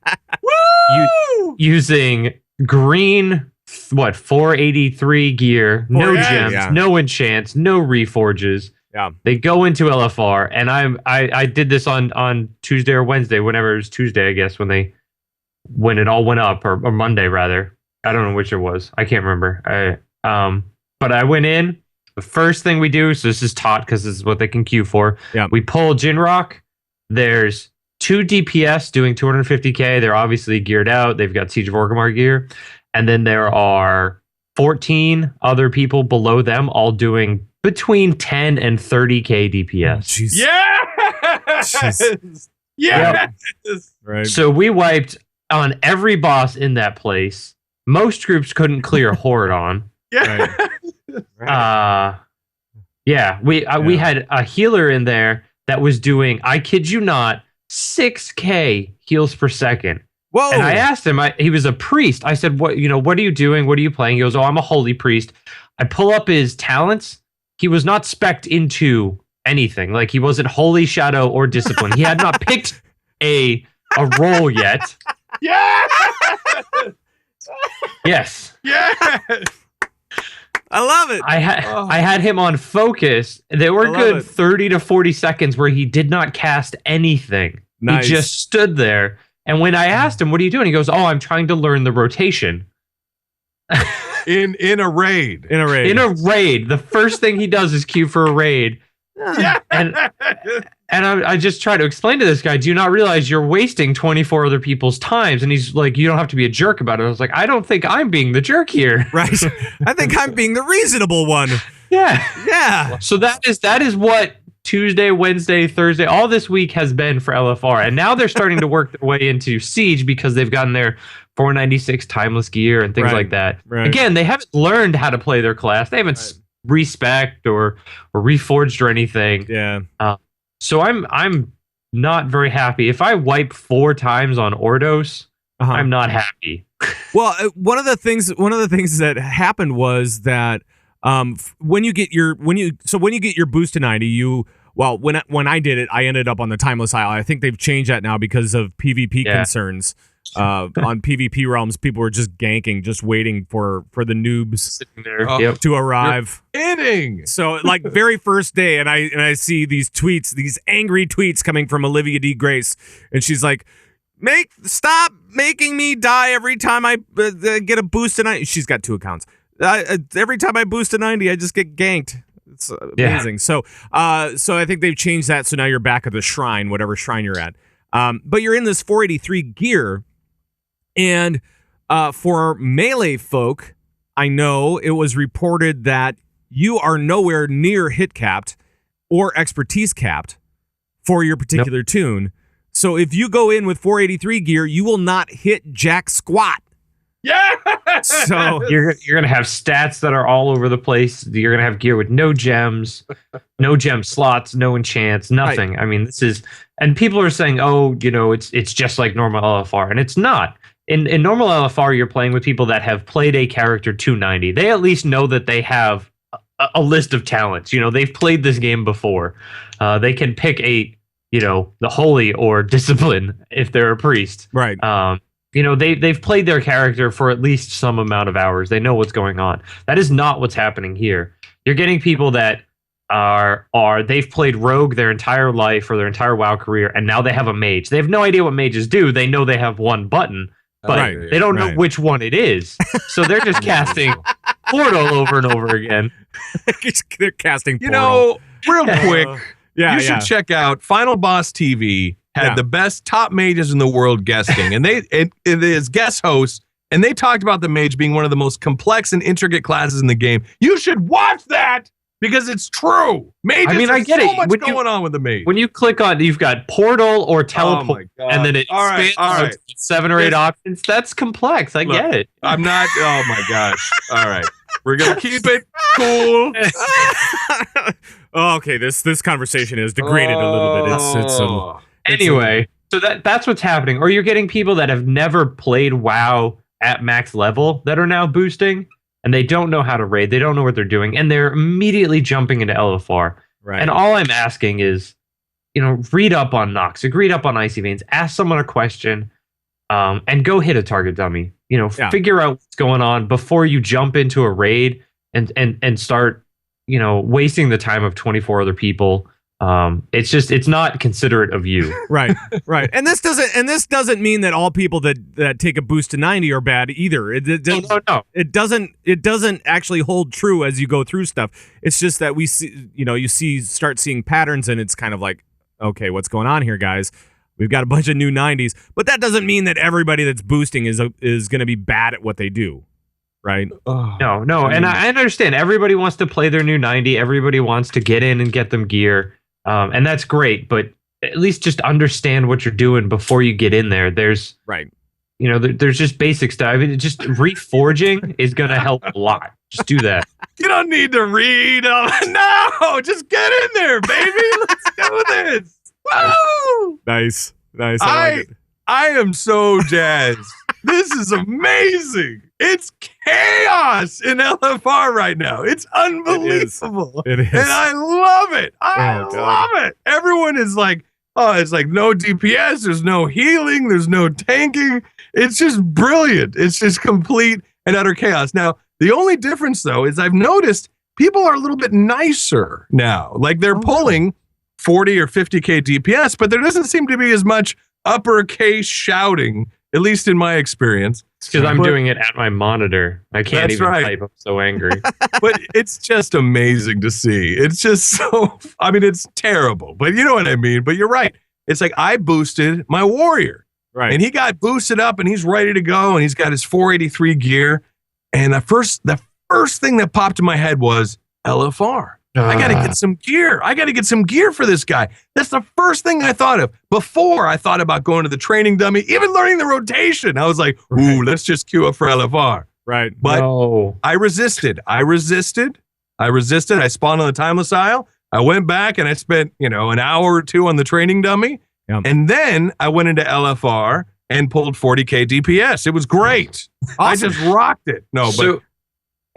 Woo!
Using green, 483 gear, no gems, no enchants, no reforges.
Yeah.
They go into LFR, and I did this on Tuesday or Wednesday, whenever it was Tuesday, I guess, when it all went up, or Monday rather. I don't know which it was. I can't remember. But I went in. The first thing we do, so this is taught because this is what they can queue for.
Yeah.
We pull Jinrock. There's 2 DPS doing 250k. They're obviously geared out. They've got Siege of Orgrimmar gear. And then there are 14 other people below them, all doing between 10 and 30k DPS.
Jeez.
Yes! Yes!
Right.
So we wiped on every boss in that place. Most groups couldn't clear Horde on.
Yeah.
We had a healer in there that was doing, I kid you not, 6k heals per second.
Whoa!
And I asked him, he was a priest. I said, what are you doing? What are you playing? He goes, oh, I'm a holy priest. I pull up his talents. He was not spec'd into anything. Like, he wasn't holy, shadow, or discipline. He had not picked a role yet.
Yeah!
Yes.
Yeah!
I love it.
I had him on focus. There were good 30 to 40 seconds where he did not cast anything.
Nice.
He just stood there. And when I asked him, what are you doing? He goes, oh, I'm trying to learn the rotation.
In a raid.
In a raid.
The first thing he does is queue for a raid.
Yeah.
And I just try to explain to this guy, do you not realize you're wasting 24 other people's times? And he's like, you don't have to be a jerk about it. I was like, I don't think I'm being the jerk here.
Right. I think I'm being the reasonable one.
Yeah.
Yeah.
So that is what Tuesday, Wednesday, Thursday, all this week has been for LFR. And now they're starting to work their way into Siege because they've gotten their 496 timeless gear and things like that.
Right.
Again, they haven't learned how to play their class. They haven't respect or reforged or anything.
Yeah.
So I'm not very happy. If I wipe 4 times on Ordos, I'm not happy.
Well, one of the things that happened was that when you get your boost to 90, when I did it, I ended up on the timeless isle. I think they've changed that now because of PvP concerns. On PvP realms, people were just ganking, just waiting for the noobs
Sitting there.
to arrive.
Kidding.
So, like, very first day, and I see these tweets, these angry tweets coming from Olivia D. Grace, and she's like, stop making me die every time I get a boost to 90. She's got 2 accounts. Every time I boost to 90, I just get ganked. It's amazing. Yeah. So I think they've changed that. So now you're back at the shrine, whatever shrine you're at. But you're in this 483 gear. And for melee folk, I know it was reported that you are nowhere near hit capped or expertise capped for your particular tune. So if you go in with 483 gear, you will not hit jack squat.
Yeah.
So
You're gonna have stats that are all over the place. You're gonna have gear with no gems, no gem slots, no enchants, nothing.
Right.
I mean, and people are saying, oh, it's just like normal LFR, and it's not. In normal LFR, you're playing with people that have played a character 290. They at least know that they have a list of talents. They've played this game before. They can pick the holy or discipline if they're a priest.
right.
They've played their character for at least some amount of hours. They know what's going on. That is not what's happening here. You're getting people that they've played rogue their entire life or their entire WoW career, and now they have a mage. They have no idea what mages do. They know they have one button, but they don't know which one it is. So they're just casting Portal over and over again.
They're casting Portal.
Real quick,
you
should check out Final Boss TV. Had the best top mages in the world guesting, and it is guest hosts, and they talked about the mage being one of the most complex and intricate classes in the game. You should watch that because it's true. Mages, I get so much going on with the mage.
When you click on, you've got portal or teleport, and then it expands out to 7 or 8 options. That's complex. I get it.
I'm not. Oh my gosh! All right, we're gonna keep it cool.
Okay, this conversation is degraded a little bit. It's
Anyway, so that's what's happening. Or you're getting people that have never played WoW at max level that are now boosting, and they don't know how to raid. They don't know what they're doing, and they're immediately jumping into LFR.
Right.
And all I'm asking is, read up on Nox, read up on Icy Veins, ask someone a question, and go hit a target dummy. Figure out what's going on before you jump into a raid and start, wasting the time of 24 other people. It's not considerate of you.
Right. And this doesn't mean that all people that take a boost to 90 are bad either.
No.
It doesn't actually hold true as you go through stuff. It's just that we see, start seeing patterns, and it's kind of like, okay, what's going on here, guys? We've got a bunch of new 90s, but that doesn't mean that everybody that's boosting is going to be bad at what they do. Right?
No. And I understand everybody wants to play their new 90. Everybody wants to get in and get them gear. And that's great, but at least just understand what you're doing before you get in there. There's there's just basic stuff. I mean, just reforging is going to help a lot. Just do that.
You don't need to read. No, just get in there, baby. Let's do this. Woo!
Nice. I
am so jazzed. This is amazing. It's chaos in LFR right now. It's unbelievable.
It is.
And I love it. I love it. Everyone is like, it's like no DPS. There's no healing. There's no tanking. It's just brilliant. It's just complete and utter chaos. Now, the only difference, though, is I've noticed people are a little bit nicer now. Like they're pulling 40 or 50K DPS, but there doesn't seem to be as much uppercase shouting, at least in my experience.
Because I'm doing it at my monitor. I can't even type. I'm so angry.
But it's just amazing to see. It's just so, it's terrible, but you know what I mean? But you're right. It's like I boosted my warrior.
Right.
And he got boosted up and he's ready to go and he's got his 483 gear. And the first thing that popped in my head was LFR. I got to get some gear. I got to get some gear for this guy. That's the first thing I thought of. Before I thought about going to the training dummy, even learning the rotation. I was like, ooh, let's just queue up for LFR.
Right.
But I resisted. I spawned on the Timeless Isle. I went back and I spent, an hour or two on the training dummy.
Yep.
And then I went into LFR and pulled 40K DPS. It was great. Awesome. I just rocked it.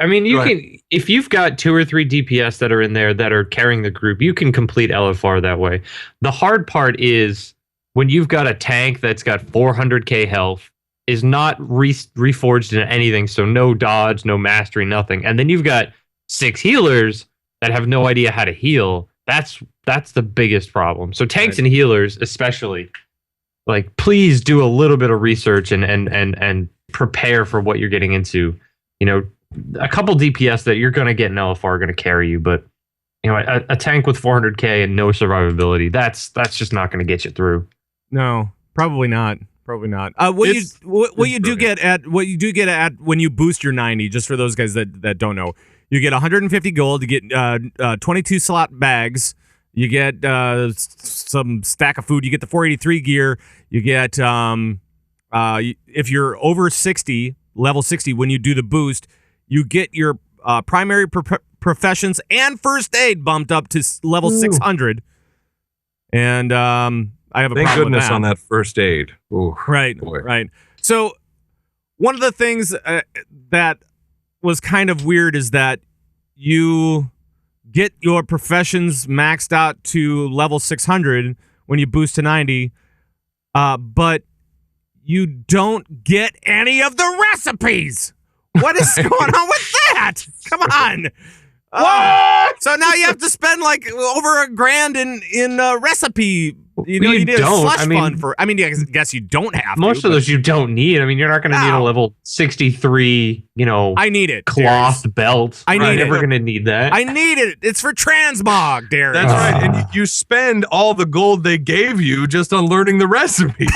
You can, if you've got 2 or 3 DPS that are in there that are carrying the group, you can complete LFR that way. The hard part is when you've got a tank that's got 400k health, is not reforged into anything, so no dodge, no mastery, nothing. And then you've got 6 healers that have no idea how to heal. That's the biggest problem. So tanks and healers, especially, like, please do a little bit of research and prepare for what you're getting into. A couple DPS that you're going to get in LFR are going to carry you, but a tank with 400k and no survivability, that's just not going to get you through.
No, probably not. What you do get at when you boost your 90, just for those guys that don't know, you get 150 gold, you get 22 slot bags, You get some stack of food. You get the 483 gear. You get if you're over 60, level 60, when you do the boost, you get your primary professions and first aid bumped up to level 600. And I have a
Thank
problem
goodness
with that.
on that first aid. Ooh,
Right,
boy.
right. So one of the things that was kind of weird is that you get your professions maxed out to level 600 when you boost to 90, but you don't get any of the recipes. What is going on with that? Come on.
What?
So now you have to spend like over $1,000 in recipe. You
You
need a
don't.
slush
I mean-
fund for. I mean, I guess you don't have
Most
to.
of
but
those you don't need. I mean, you're not going to need a
No.
level 63,
I need it.
cloth
Darius.
belt.
I need
You're
it.
never going to need that.
I need it. It's for transmog, Darius.
That's right. And you spend all the gold they gave you just on learning the recipe.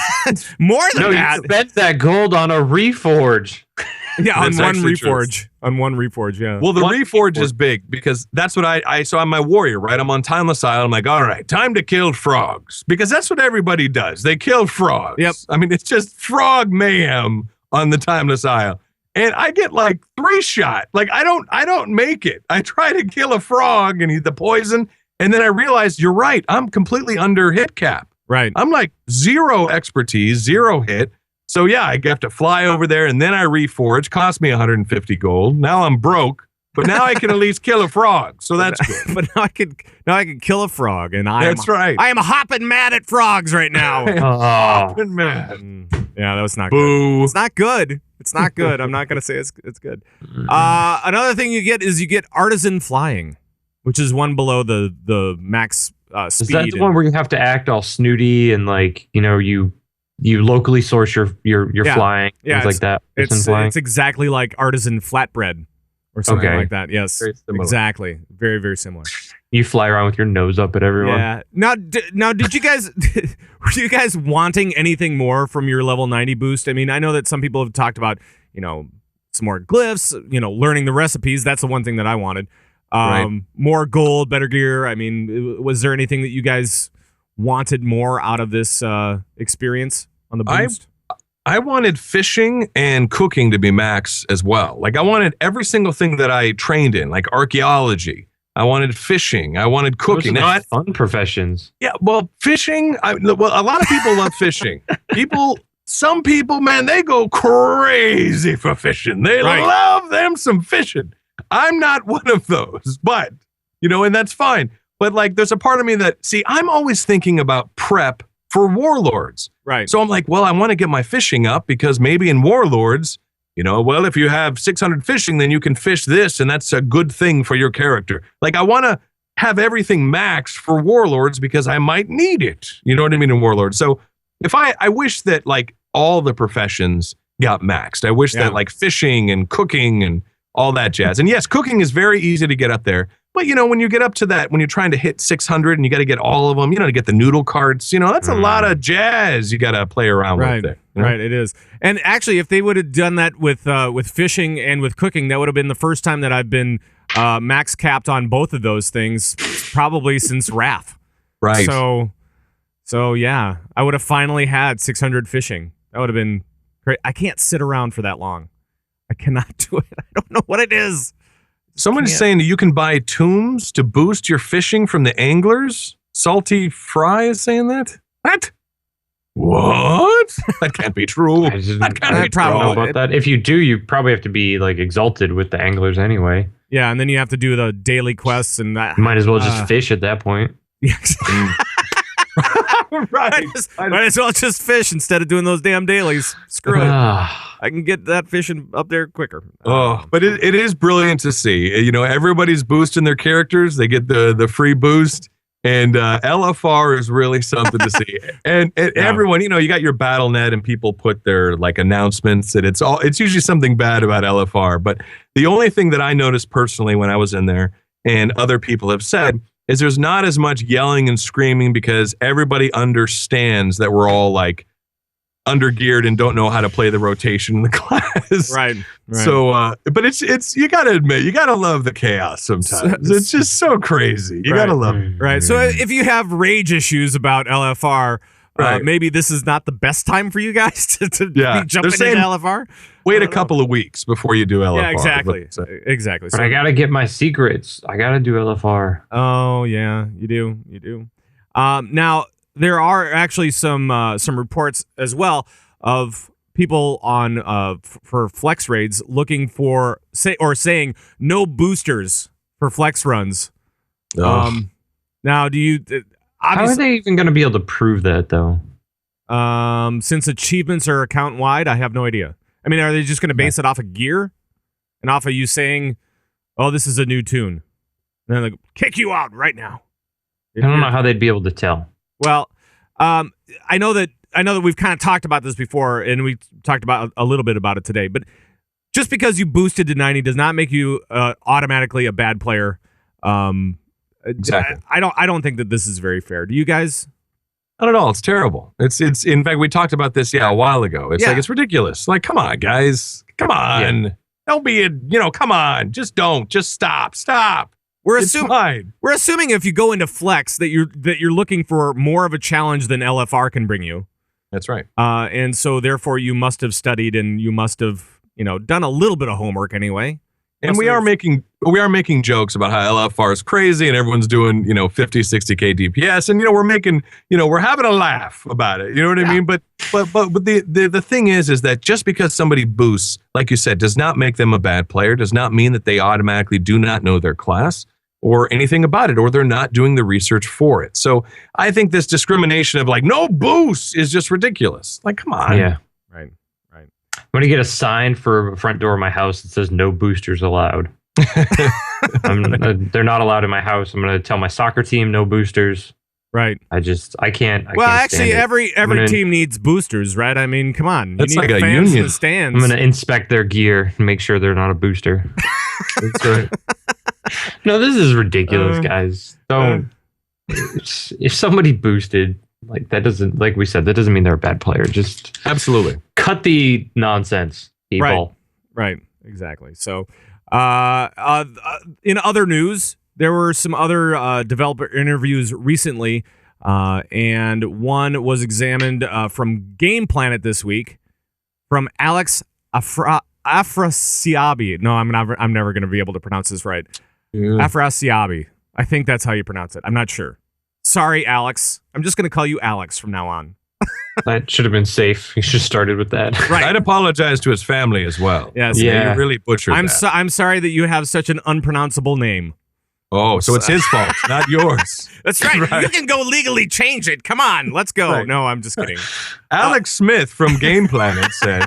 More than
no,
that.
you spent that gold on a reforge.
Yeah, on
That's
one
actually true.
reforge. On one reforge, yeah.
Well, the
What
reforge is big because that's what so I'm my warrior, right? I'm on Timeless Isle. I'm like, all right, time to kill frogs because that's what everybody does. They kill frogs.
Yep.
I mean, it's just frog mayhem on the Timeless Isle. And I get like 3-shot. Like I don't make it. I try to kill a frog and eat the poison. And then I realize you're right. I'm completely under hit cap.
Right.
I'm like 0 expertise, 0 hit. So yeah, I have to fly over there and then I reforge. Cost me 150 gold. Now I'm broke, but now I can at least kill a frog. So that's good.
But now I can kill a frog, and
That's right.
I am hopping mad at frogs right now.
Oh.
Man.
Yeah, that was not good.
Boo.
It's not good. It's not good. I'm not gonna say it's good. Another thing you get artisan flying, which is one below the max
Is
speed.
that the one where you have to act all snooty and like, you locally source your
Yeah.
flying,
Yeah,
things like that? Artisan
It's
flying.
it's exactly like artisan flatbread or something
Okay.
like that. Yes,
Very similar.
exactly. Very, very similar.
You fly around with your nose up at everyone.
Yeah. Now, did you guys were you guys wanting anything more from your level 90 boost? I mean, I know that some people have talked about, some more glyphs, learning the recipes. That's the one thing that I wanted.
Right.
More gold, better gear. I mean, was there anything that you guys wanted more out of this experience on the boost?
I wanted fishing and cooking to be max as well. Like I wanted every single thing that I trained in, like archaeology. I wanted fishing. I wanted
Those are
cooking.
the
Now,
fun professions.
yeah, well, fishing. A lot of people love fishing. Some people, man, they go crazy for fishing. They
Right.
love them some fishing. I'm not one of those, but and that's fine. But like, there's a part of me that I'm always thinking about prep for Warlords.
Right.
So I'm like, well, I want to get my fishing up because maybe in Warlords, if you have 600 fishing, then you can fish this, and that's a good thing for your character. Like, I want to have everything maxed for Warlords because I might need it. You know what I mean? In Warlords. So if I wish that like all the professions got maxed. I wish
Yeah.
that like fishing and cooking and all that jazz. And yes, cooking is very easy to get up there. But when you get up to that, when you're trying to hit 600 and you got to get all of them, to get the noodle carts, that's a lot of jazz you got to play around
Right.
with there.
Right, it is. And actually, if they would have done that with fishing and with cooking, that would have been the first time that I've been max capped on both of those things, probably since Wrath.
Right.
So yeah, I would have finally had 600 fishing. That would have been great. I can't sit around for that long. I cannot do it. I don't know what it is.
Someone's
can't.
saying that you can buy tombs to boost your fishing from the anglers. Salty Fry is saying that. What? That can't be true.
I just
That can't
I
be
don't know
true.
about that. If you do, you probably have to be like exalted with the anglers anyway.
Yeah, and then you have to do the daily quests and that.
You might as well just fish at that point.
Yes.
Right.
Might as well just fish instead of doing those damn dailies. Screw it. I can get that fishing up there quicker.
But it is brilliant to see. Everybody's boosting their characters. They get the free boost. And LFR is really something to see. And everyone, you got your BattleNet and people put their like announcements, and it's usually something bad about LFR. But the only thing that I noticed personally when I was in there, and other people have said, is there's not as much yelling and screaming because everybody understands that we're all like undergeared and don't know how to play the rotation in the class.
Right.
So, but it's you got to admit, you got to love the chaos sometimes. It's just so crazy. You got to love it.
Right. So if you have rage issues about LFR, maybe this is not the best time for you guys to be jumping into LFR.
Wait a couple of weeks before you do LFR.
Yeah, exactly. Exactly.
But I got to get my secrets. I got to do LFR.
Oh, yeah, you do. You do. Now, there are actually some reports as well of people on for flex raids looking for saying no boosters for flex runs. Now, do you?
How are they even going to be able to prove that though?
Since achievements are account wide, I have no idea. I mean, are they just going to base it off of gear and off of you saying, "Oh, this is a new tune," and then they kick you out right now?
I don't know how they'd be able to tell.
Well, I know that we've kind of talked about this before, and we talked about a little bit about it today. But just because you boosted to 90 does not make you automatically a bad player.
Exactly.
I don't think that this is very fair. Do you guys?
Not at all. It's terrible. It's in fact, we talked about this a while ago. It's like, it's ridiculous. Like, come on, guys. Come on. Yeah. Don't be come on. Just stop. We're assuming if you go into flex that you're looking for more of a challenge than LFR can bring you. That's right.
And so therefore you must have studied and you must have, done a little bit of homework anyway.
And we are making jokes about how LFR is crazy and everyone's doing, 50, 60K DPS. And, we're having a laugh about it. You know what I mean? But the thing is that just because somebody boosts, like you said, does not make them a bad player, does not mean that they automatically do not know their class or anything about it, or they're not doing the research for it. So I think this discrimination of like, no boosts is just ridiculous. Like, come on.
Yeah. Right. I'm going to get a sign for the front door of my house that says no boosters allowed. They're not allowed in my house. I'm going to tell my soccer team no boosters.
Right.
I can't.
Well, actually, every team needs boosters, right? I mean, come on.
That's
you need
like a
fans
union.
in the stands.
I'm going to inspect their gear and make sure they're not a booster.
That's right.
No, this is ridiculous, guys. Don't. If somebody boosted, like that doesn't, like we said, that doesn't mean they're a bad player. Just
absolutely
cut the nonsense, people.
Right. Exactly. So, in other news, there were some other developer interviews recently, and one was examined from Game Planet this week from Alex Afrasiabi. No, I'm never going to be able to pronounce this right. Afrasiabi. I think that's how you pronounce it. I'm not sure. Sorry, Alex. I'm just going to call you Alex from now on.
That should have been safe. You should have started with that.
Right.
I'd apologize to his family as well.
Yes.
Yeah. You really butchered that.
I'm sorry that you have such an unpronounceable name.
Oh, so it's his fault, not yours.
That's right. You can go legally change it. Come on, let's go. Right. No, I'm just kidding.
Alex Smith from Game Planet said,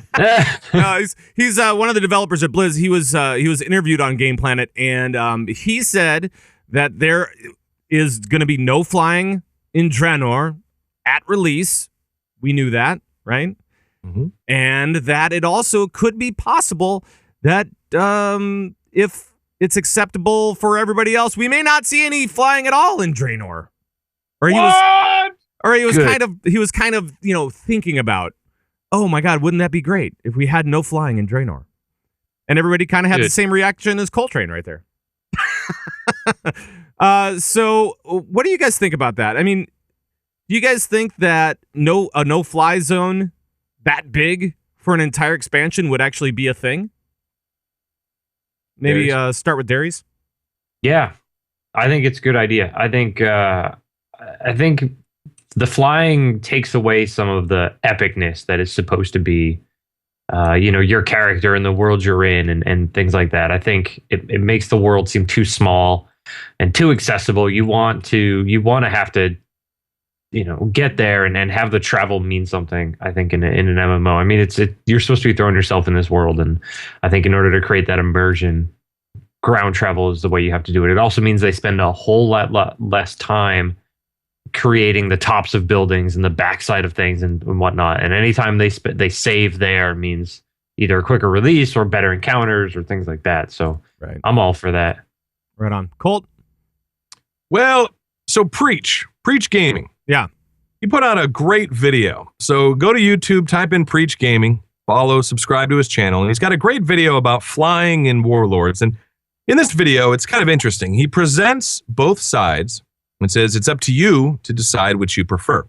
he's one of the developers at Blizz. He was interviewed on Game Planet, and he said that there is going to be no flying in Draenor at release. We knew that, right?
Mm-hmm.
And that it also could be possible that if it's acceptable for everybody else, we may not see any flying at all in Draenor. Or he was kind of thinking about, oh my God, wouldn't that be great if we had no flying in Draenor? And everybody kind of had the same reaction as Coltrane right there. So what do you guys think about that? I mean, do you guys think that a no-fly zone that big for an entire expansion would actually be a thing? Maybe start with Darius.
Yeah, I think it's a good idea. I think the flying takes away some of the epicness that is supposed to be, your character and the world you're in and things like that. I think it makes the world seem too small and too accessible. You want to have to, get there and have the travel mean something. I think in an MMO. I mean, you're supposed to be throwing yourself in this world, and I think in order to create that immersion, ground travel is the way you have to do it. It also means they spend a whole lot less time creating the tops of buildings and the backside of things and whatnot. And anytime they save there means either a quicker release or better encounters or things like that. So I'm all for that.
Right on. Colt?
Well, so preach gaming.
Yeah.
he put out a great video. So go to YouTube, type in Preach Gaming, follow, subscribe to his channel, and he's got a great video about flying in Warlords. And in this video, it's kind of interesting. He presents both sides and says it's up to you to decide which you prefer.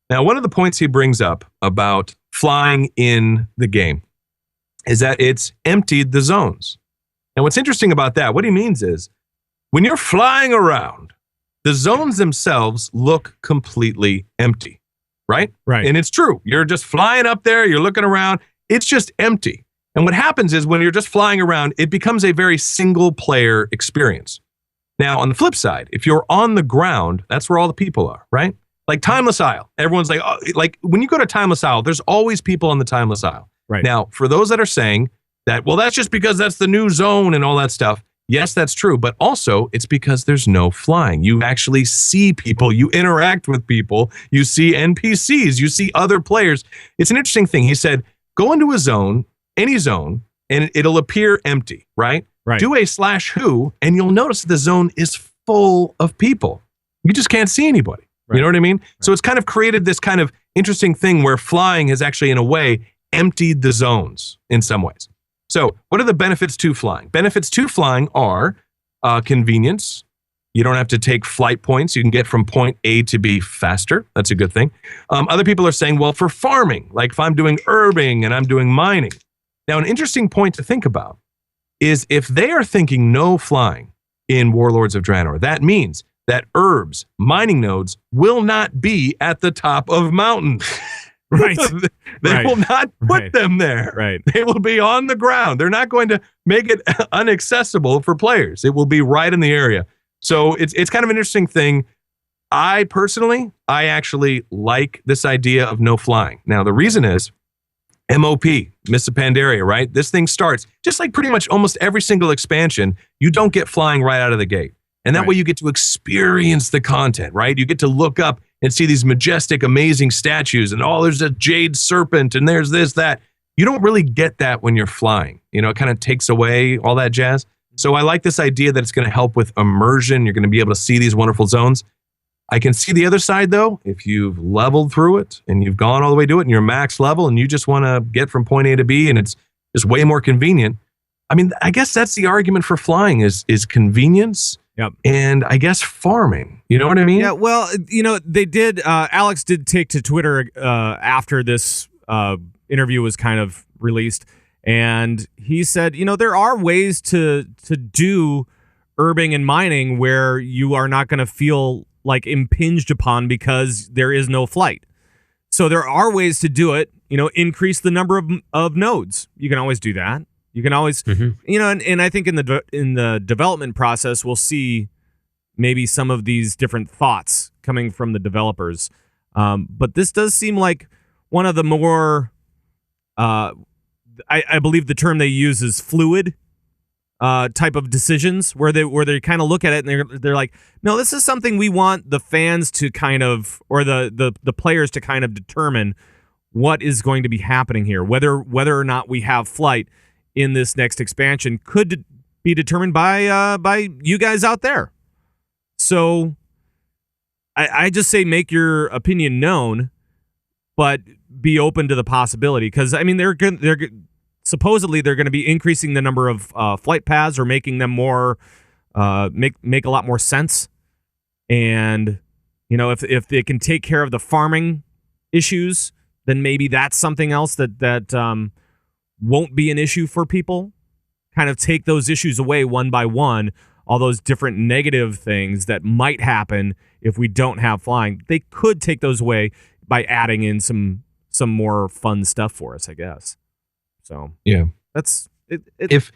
Now, one of the points he brings up about flying in the game is that it's emptied the zones. And what's interesting about that, what he means is, when you're flying around, the zones themselves look completely empty, right?
Right.
And it's true. You're just flying up there, you're looking around, it's just empty. And what happens is when you're just flying around, it becomes a very single player experience. Now, on the flip side, if you're on the ground, that's where all the people are, right? Like Timeless Isle. Everyone's like, oh, like when you go to Timeless Isle, there's always people on the Timeless Isle.
Right.
Now, for those that are saying that, well, that's just because that's the new zone and all that stuff. Yes, that's true. But also it's because there's no flying. You actually see people, you interact with people, you see NPCs, you see other players. It's an interesting thing. He said, go into a zone, any zone, and it'll appear empty, right?
Right.
Do a /who, and you'll notice the zone is full of people. You just can't see anybody.
Right.
You know what I mean?
Right.
So it's kind of created this kind of interesting thing where flying has actually, in a way, emptied the zones in some ways. So what are the benefits to flying? Benefits to flying are convenience. You don't have to take flight points. You can get from point A to B faster. That's a good thing. Other people are saying, well, for farming, like if I'm doing herbing and I'm doing mining. Now, an interesting point to think about is if they are thinking no flying in Warlords of Draenor, that means that herbs, mining nodes, will not be at the top of mountains.
Right.
They
Right.
will not put
Right.
them there.
Right.
They will be on the ground. They're not going to make it inaccessible for players. It will be right in the area. So it's kind of an interesting thing. I actually like this idea of no flying. Now, the reason is MOP, Mists of Pandaria, right? This thing starts, just like pretty much almost every single expansion, you don't get flying right out of the gate. And that
Right.
way you get to experience the content, right? You get to look up and see these majestic, amazing statues and there's a jade serpent and there's this, that. You don't really get that when you're flying. You know, it kind of takes away all that jazz. So I like this idea that it's going to help with immersion. You're going to be able to see these wonderful zones. I can see the other side, though. If you've leveled through it and you've gone all the way to it and you're max level and you just want to get from point A to B and it's just way more convenient. I mean, I guess that's the argument for flying is convenience.
Yep.
And I guess farming. You know what I mean?
Yeah, well, they did. Alex did take to Twitter after this interview was kind of released, and he said, there are ways to do herbing and mining where you are not going to feel like impinged upon because there is no flight. So there are ways to do it. Increase the number of nodes. You can always do that. You can always, and I think in the development process, we'll see maybe some of these different thoughts coming from the developers. But this does seem like one of the more, I believe the term they use is fluid type of decisions, where they kind of look at it and they're like, no, this is something we want the fans to kind of, or the players to kind of determine what is going to be happening here, whether or not we have flight in this next expansion could be determined by you guys out there. So I just say make your opinion known, but be open to the possibility, because I mean they're supposedly they're going to be increasing the number of flight paths or making them more make a lot more sense. And if they can take care of the farming issues, then maybe that's something else that won't be an issue for people. Kind of take those issues away one by one, all those different negative things that might happen if we don't have flying. They could take those away by adding in some more fun stuff for us, I guess. So
yeah,
that's it.
If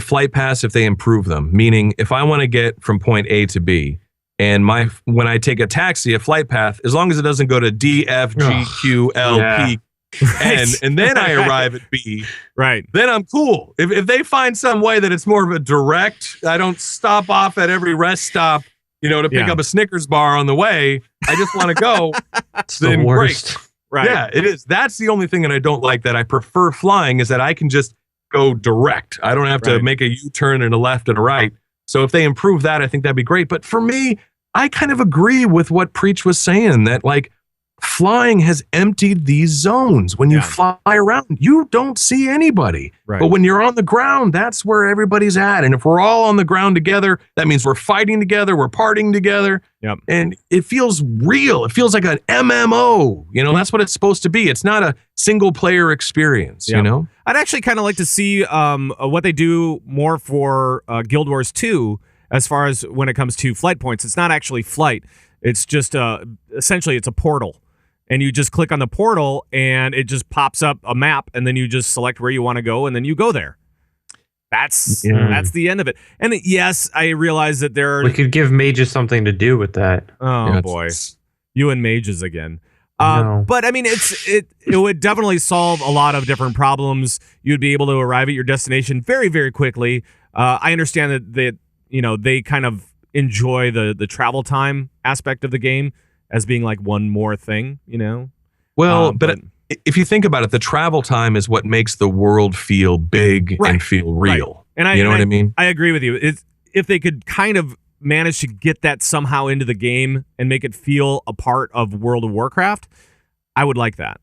flight paths, if they improve them, meaning if I want to get from point A to B, and when I take a taxi, a flight path, as long as it doesn't go to D, F, G, Q, L, P, and then I arrive at B,
right?
Then I'm cool. If they find some way that it's more of a direct, I don't stop off at every rest stop, to pick up a Snickers bar on the way. I just want to go.
It's the worst.
Great.
Right.
Yeah, it is. That's the only thing that I don't like that I prefer flying is that I can just go direct. I don't have to make a U-turn and a left and a right. So if they improve that, I think that'd be great. But for me, I kind of agree with what Preach was saying, that like flying has emptied these zones. When you fly around, you don't see anybody.
Right.
But when you're on the ground, that's where everybody's at. And if we're all on the ground together, that means we're fighting together, we're partying together.
Yep.
And it feels real. It feels like an MMO. You know, that's what it's supposed to be. It's not a single player experience, you know?
I'd actually kind of like to see what they do more for Guild Wars 2 as far as when it comes to flight points. It's not actually flight. It's just essentially it's a portal. And you just click on the portal, and it just pops up a map, and then you just select where you want to go, and then you go there. That's the end of it. And yes, I realize that there are...
We could give mages something to do with that.
Oh, boy. You and mages again. But, I mean, it would definitely solve a lot of different problems. You'd be able to arrive at your destination very, very quickly. I understand that you know, they kind of enjoy the travel time aspect of the game as being like one more thing, you know?
Well, but if you think about it, the travel time is what makes the world feel big and feel real.
Right. And
you know what I mean?
I agree with you. If they could kind of manage to get that somehow into the game and make it feel a part of World of Warcraft, I would like that.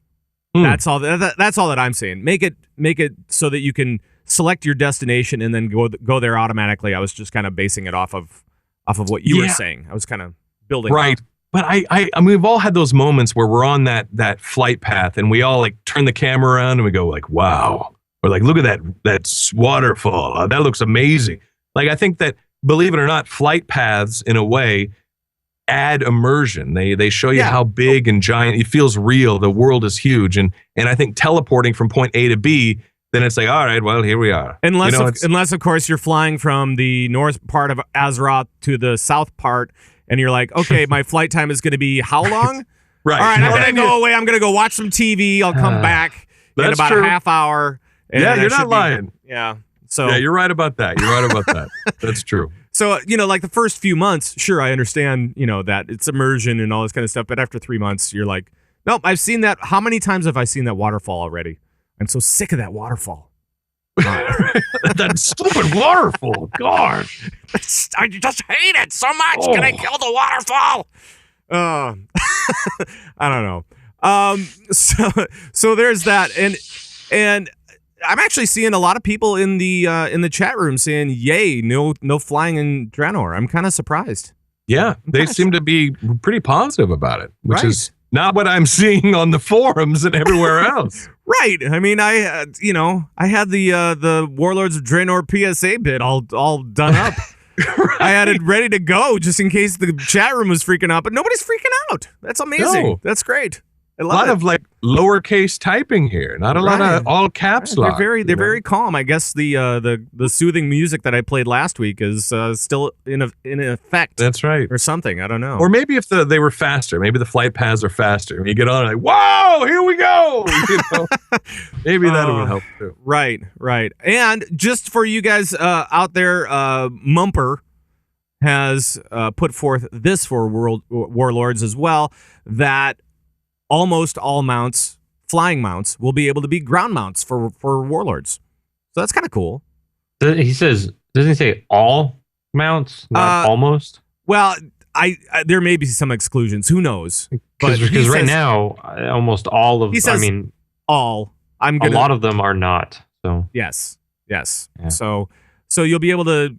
That's all. That's all that I'm saying. Make it so that you can select your destination and then go there automatically. I was just kind of basing it off of what you were saying. I was kind of building up.
But I mean, we've all had those moments where we're on that flight path and we all like turn the camera around and we go like, wow, or like, look at that waterfall. That looks amazing. Like, I think that, believe it or not, flight paths in a way add immersion. They show you how big and giant it feels real. The world is huge. And I think teleporting from point A to B, then it's like, all right, well, here we are.
Unless of course you're flying from the north part of Azeroth to the south part, and you're like, okay, my flight time is going to be how long?
Right.
All right, I'm going to go away. I'm going to go watch some TV. I'll come back in about a half hour.
Yeah, you're not lying.
Yeah. So
yeah, you're right about that. You're right about that. That's true.
So, you know, like the first few months, sure, I understand, you know, that it's immersion and all this kind of stuff. But after 3 months, you're like, nope, I've seen that. How many times have I seen that waterfall already? I'm so sick of that waterfall.
That stupid waterfall. Gosh.
I just hate it so much. Can I kill the waterfall? I don't know. So there's that. And I'm actually seeing a lot of people in the chat room saying, yay, no flying in Draenor. I'm kind of surprised.
Yeah, they seem to be pretty positive about it, which is not what I'm seeing on the forums and everywhere else.
Right. I mean, I had the Warlords of Draenor PSA bit all done up. I had it ready to go just in case the chat room was freaking out, but nobody's freaking out. That's amazing. No. That's great.
A lot of like lowercase typing here, not a lot of all caps lock.
They're very calm. I guess the soothing music that I played last week is still in effect.
That's right,
or something. I don't know.
Or maybe if they were faster, maybe the flight paths are faster. When you get on, like, whoa, here we go. You know, maybe that would help too.
Right. And just for you guys out there, Mumper has put forth this for Warlords as well, that almost all mounts, flying mounts, will be able to be ground mounts for Warlords. So that's kind of cool.
He says, doesn't he say all mounts, not almost?
Well, there may be some exclusions. Who knows?
Because right now, almost all of,
all.
A lot of them are not. So
yes. Yeah. So you'll be able to,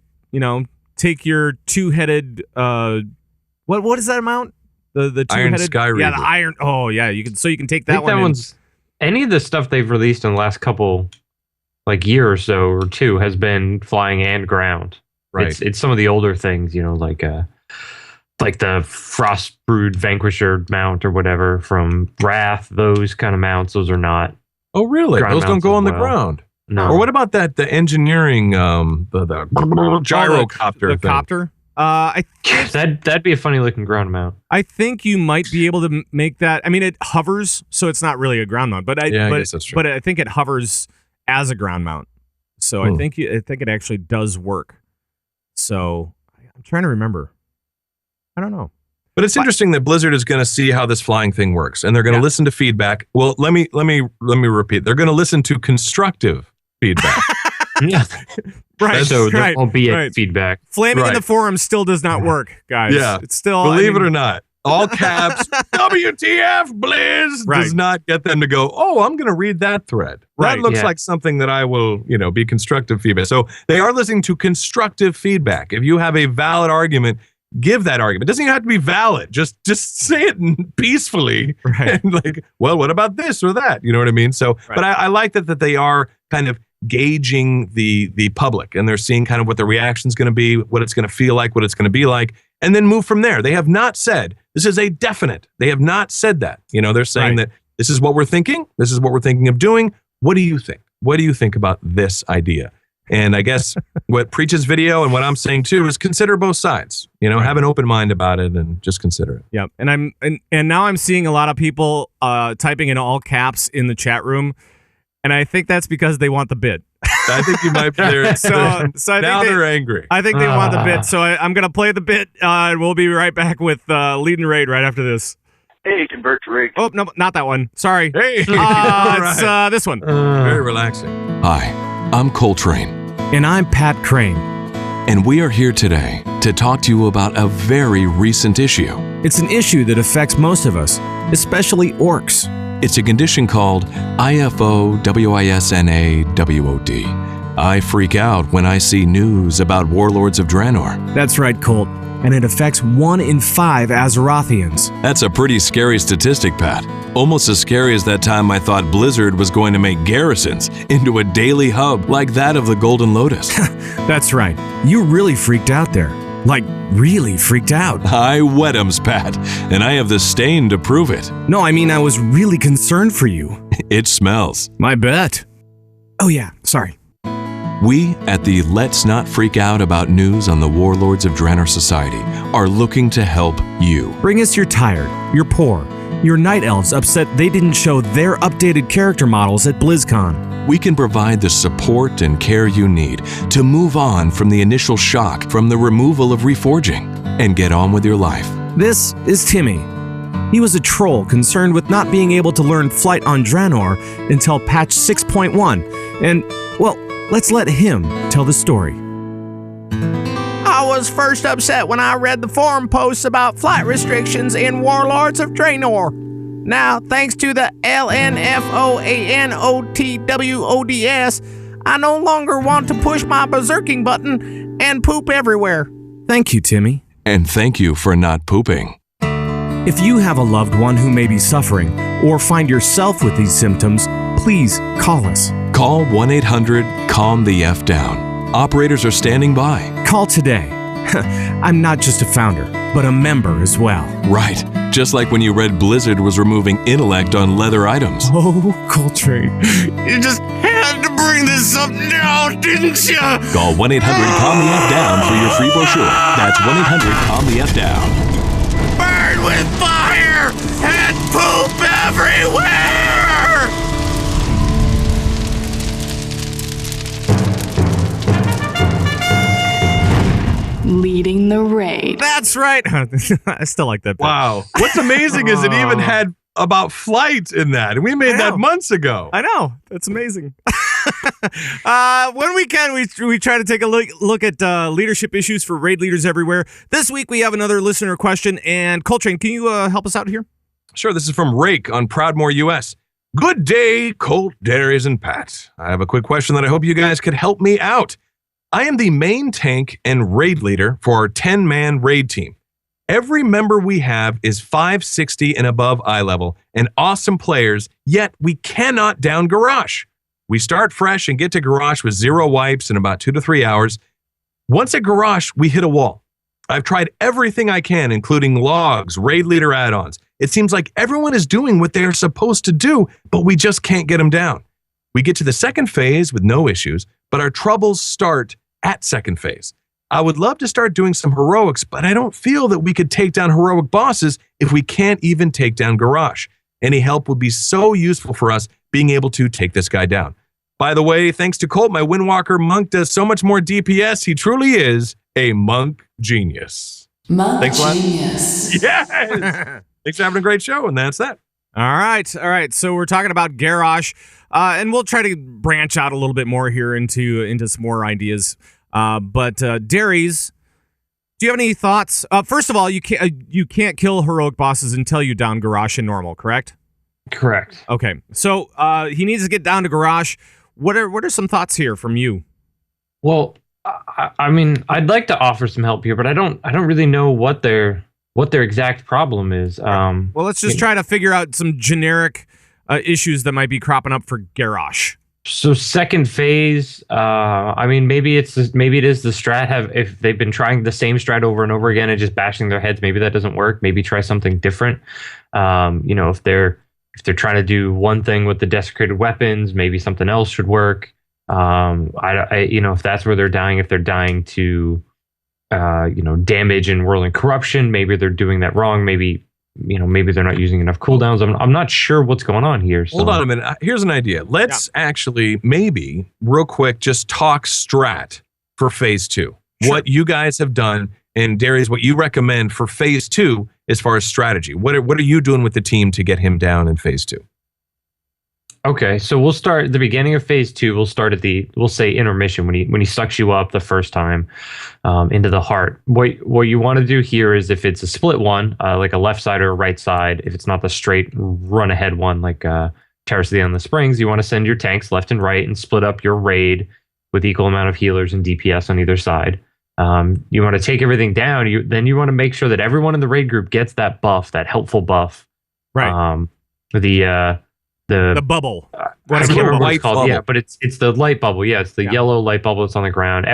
take your two-headed, what is that amount? The
Iron Sky Reaver.
Yeah, the iron. Oh, yeah. You can take that one.
That one's any of the stuff they've released in the last couple, like year or so or two, has been flying and ground.
Right.
It's some of the older things, like the Frostbrood Vanquisher mount or whatever from Wrath. Those kind of mounts, those are not.
Oh, really? Those don't go on the ground.
No.
Or what about the engineering, the gyrocopter?
The copter. I think
that'd be a funny looking ground mount.
I think you might be able to make that. I mean, it hovers, so it's not really a ground mount. But I guess that's true. But I think it hovers as a ground mount. So I think it actually does work. So I'm trying to remember. I don't know.
But it's interesting that Blizzard is going to see how this flying thing works, and they're going to listen to feedback. Well, let me repeat. They're going to listen to constructive feedback.
Yeah. Right.
So there
right,
won't be any
right.
feedback.
Flaming in
Right.
the forum still does not work, guys.
Yeah.
It's still,
Believe it or not, all caps, WTF, Blizz,
Right.
does not get them to go, oh, I'm going to read that thread.
Right,
That looks
yeah.
like something that I will, be constructive feedback. So they are listening to constructive feedback. If you have a valid argument, give that argument. It doesn't even have to be valid. Just say it peacefully.
Right.
And like, well, what about this or that? You know what I mean? So,
Right.
but I like that they are kind of gauging the public, and they're seeing kind of what the reaction's going to be, what it's going to feel like, what it's going to be like, and then move from there. They have not said this is a definite. They have not said that. They're saying
Right.
that this is what we're thinking. This is what we're thinking of doing. What do you think? What do you think about this idea? And I guess what Preach's video and what I'm saying too is consider both sides. Have an open mind about it and just consider it.
Yeah, and now I'm seeing a lot of people typing in all caps in the chat room, and I think that's because they want the bid.
I think you might be there.
So I think
now they're angry.
I think they want the bit, so I'm going to play the bit, and we'll be right back with Lead and Raid right after this.
Hey, convert to raid.
Oh, no, not that one. Sorry.
Hey,
It's
right.
this one.
Very relaxing.
Hi, I'm Coltrane,
And I'm Pat Crane.
and we are here today to talk to you about a very recent issue.
It's an issue that affects most of us, especially orcs.
It's a condition called IFOWISNAWOD. I freak out when I see news about Warlords of Draenor.
That's right, Colt. And it affects 1 in 5 Azerothians.
That's a pretty scary statistic, Pat. Almost as scary as that time I thought Blizzard was going to make garrisons into a daily hub like that of the Golden Lotus.
That's right. You really freaked out there. Like, really freaked out.
I wet 'ems, Pat, and I have the stain to prove it.
No, I mean, I was really concerned for you.
It smells.
My bet. Oh, yeah, sorry.
We at the Let's Not Freak Out About News on the Warlords of Draenor Society are looking to help you.
Bring us your tired, your poor, your night elves upset they didn't show their updated character models at BlizzCon.
We can provide the support and care you need to move on from the initial shock from the removal of reforging and get on with your life.
This is Timmy. He was a troll concerned with not being able to learn Flight on Draenor until patch 6.1, and, well, let's let him tell the story.
I was first upset when I read the forum posts about flight restrictions in Warlords of Draenor. Now, thanks to the LNFOANOTWODS, I no longer want to push my berserking button and poop everywhere.
Thank you, Timmy.
And thank you for not pooping.
If you have a loved one who may be suffering or find yourself with these symptoms, please call us.
Call 1-800-CALM-THE-F-DOWN. Operators are standing by.
Call today. I'm not just a founder, but a member as well.
Right. Just like when you read Blizzard was removing intellect on leather items.
Oh, Coltrane.
You just had to bring this up now, didn't you?
Call 1-800-CALM-THE-F-DOWN for your free brochure. That's 1-800-CALM-THE-F-DOWN.
Burn with fire and poop everywhere!
Leading the raid.
That's right. I still like that bit.
Wow. What's amazing is it even had about flight in that. And we made that months ago.
I know. That's amazing. When we can, we try to take a look at leadership issues for raid leaders everywhere. This week, we have another listener question. And Coltrane, can you help us out here?
Sure, this is from Rake on Proudmoore, US. Good day, Colt, Darius, and Pat. I have a quick question that I hope you guys could help me out. I am the main tank and raid leader for our 10-man raid team. Every member we have is 560 and above eye level and awesome players, yet we cannot down Garrosh. We start fresh and get to Garrosh with 0 wipes in about 2 to 3 hours. Once at Garrosh, we hit a wall. I've tried everything I can, including logs, raid leader add-ons. It seems like everyone is doing what they are supposed to do, but we just can't get them down. We get to the second phase with no issues, but our troubles start at second phase. I would love to start doing some heroics, but I don't feel that we could take down heroic bosses if we can't even take down Garrosh. Any help would be so useful for us being able to take this guy down. By the way, thanks to Colt, my Windwalker monk does so much more DPS. He truly is a monk genius.
Monk
Thanks a lot.
genius.
Yes! Thanks for having a great show, and that's that.
All right. So we're talking about Garrosh, and we'll try to branch out a little bit more here into some more ideas.
But Darius, do you have any thoughts? First of all, you can't kill heroic bosses until you down Garrosh in normal, correct?
Correct.
Okay, so he needs to get down to Garrosh. What are some thoughts here from you?
Well, I mean, I'd like to offer some help here, but I don't really know what their exact problem is.
Well, let's just try to figure out some generic issues that might be cropping up for Garrosh.
So second phase, I mean, maybe it is the strat. If they've been trying the same strat over and over again and just bashing their heads, maybe that doesn't work. Maybe try something different. If they're trying to do one thing with the desecrated weapons, maybe something else should work. If that's where they're dying, if they're dying to, damage and whirling corruption, maybe they're doing that wrong. Maybe they're not using enough cooldowns. I'm not sure what's going on here. So.
Hold on a minute. Here's an idea. Let's actually maybe real quick just talk strat for phase 2. Sure. What you guys have done, and Darius, what you recommend for phase 2 as far as strategy. What are you doing with the team to get him down in phase 2?
Okay, so we'll start at the beginning of phase 2. We'll start at we'll say intermission when he sucks you up the first time into the heart. What you want to do here is if it's a split one, like a left side or a right side, if it's not the straight run ahead one like Terrace of the Endless Springs, you want to send your tanks left and right and split up your raid with equal amount of healers and DPS on either side. You want to take everything down. Then you want to make sure that everyone in the raid group gets that buff, that helpful buff.
Right.
The
bubble.
I can't remember what it's called.
Bubble.
Yeah, but it's the light bubble. Yeah, it's the yellow light bubble that's on the ground.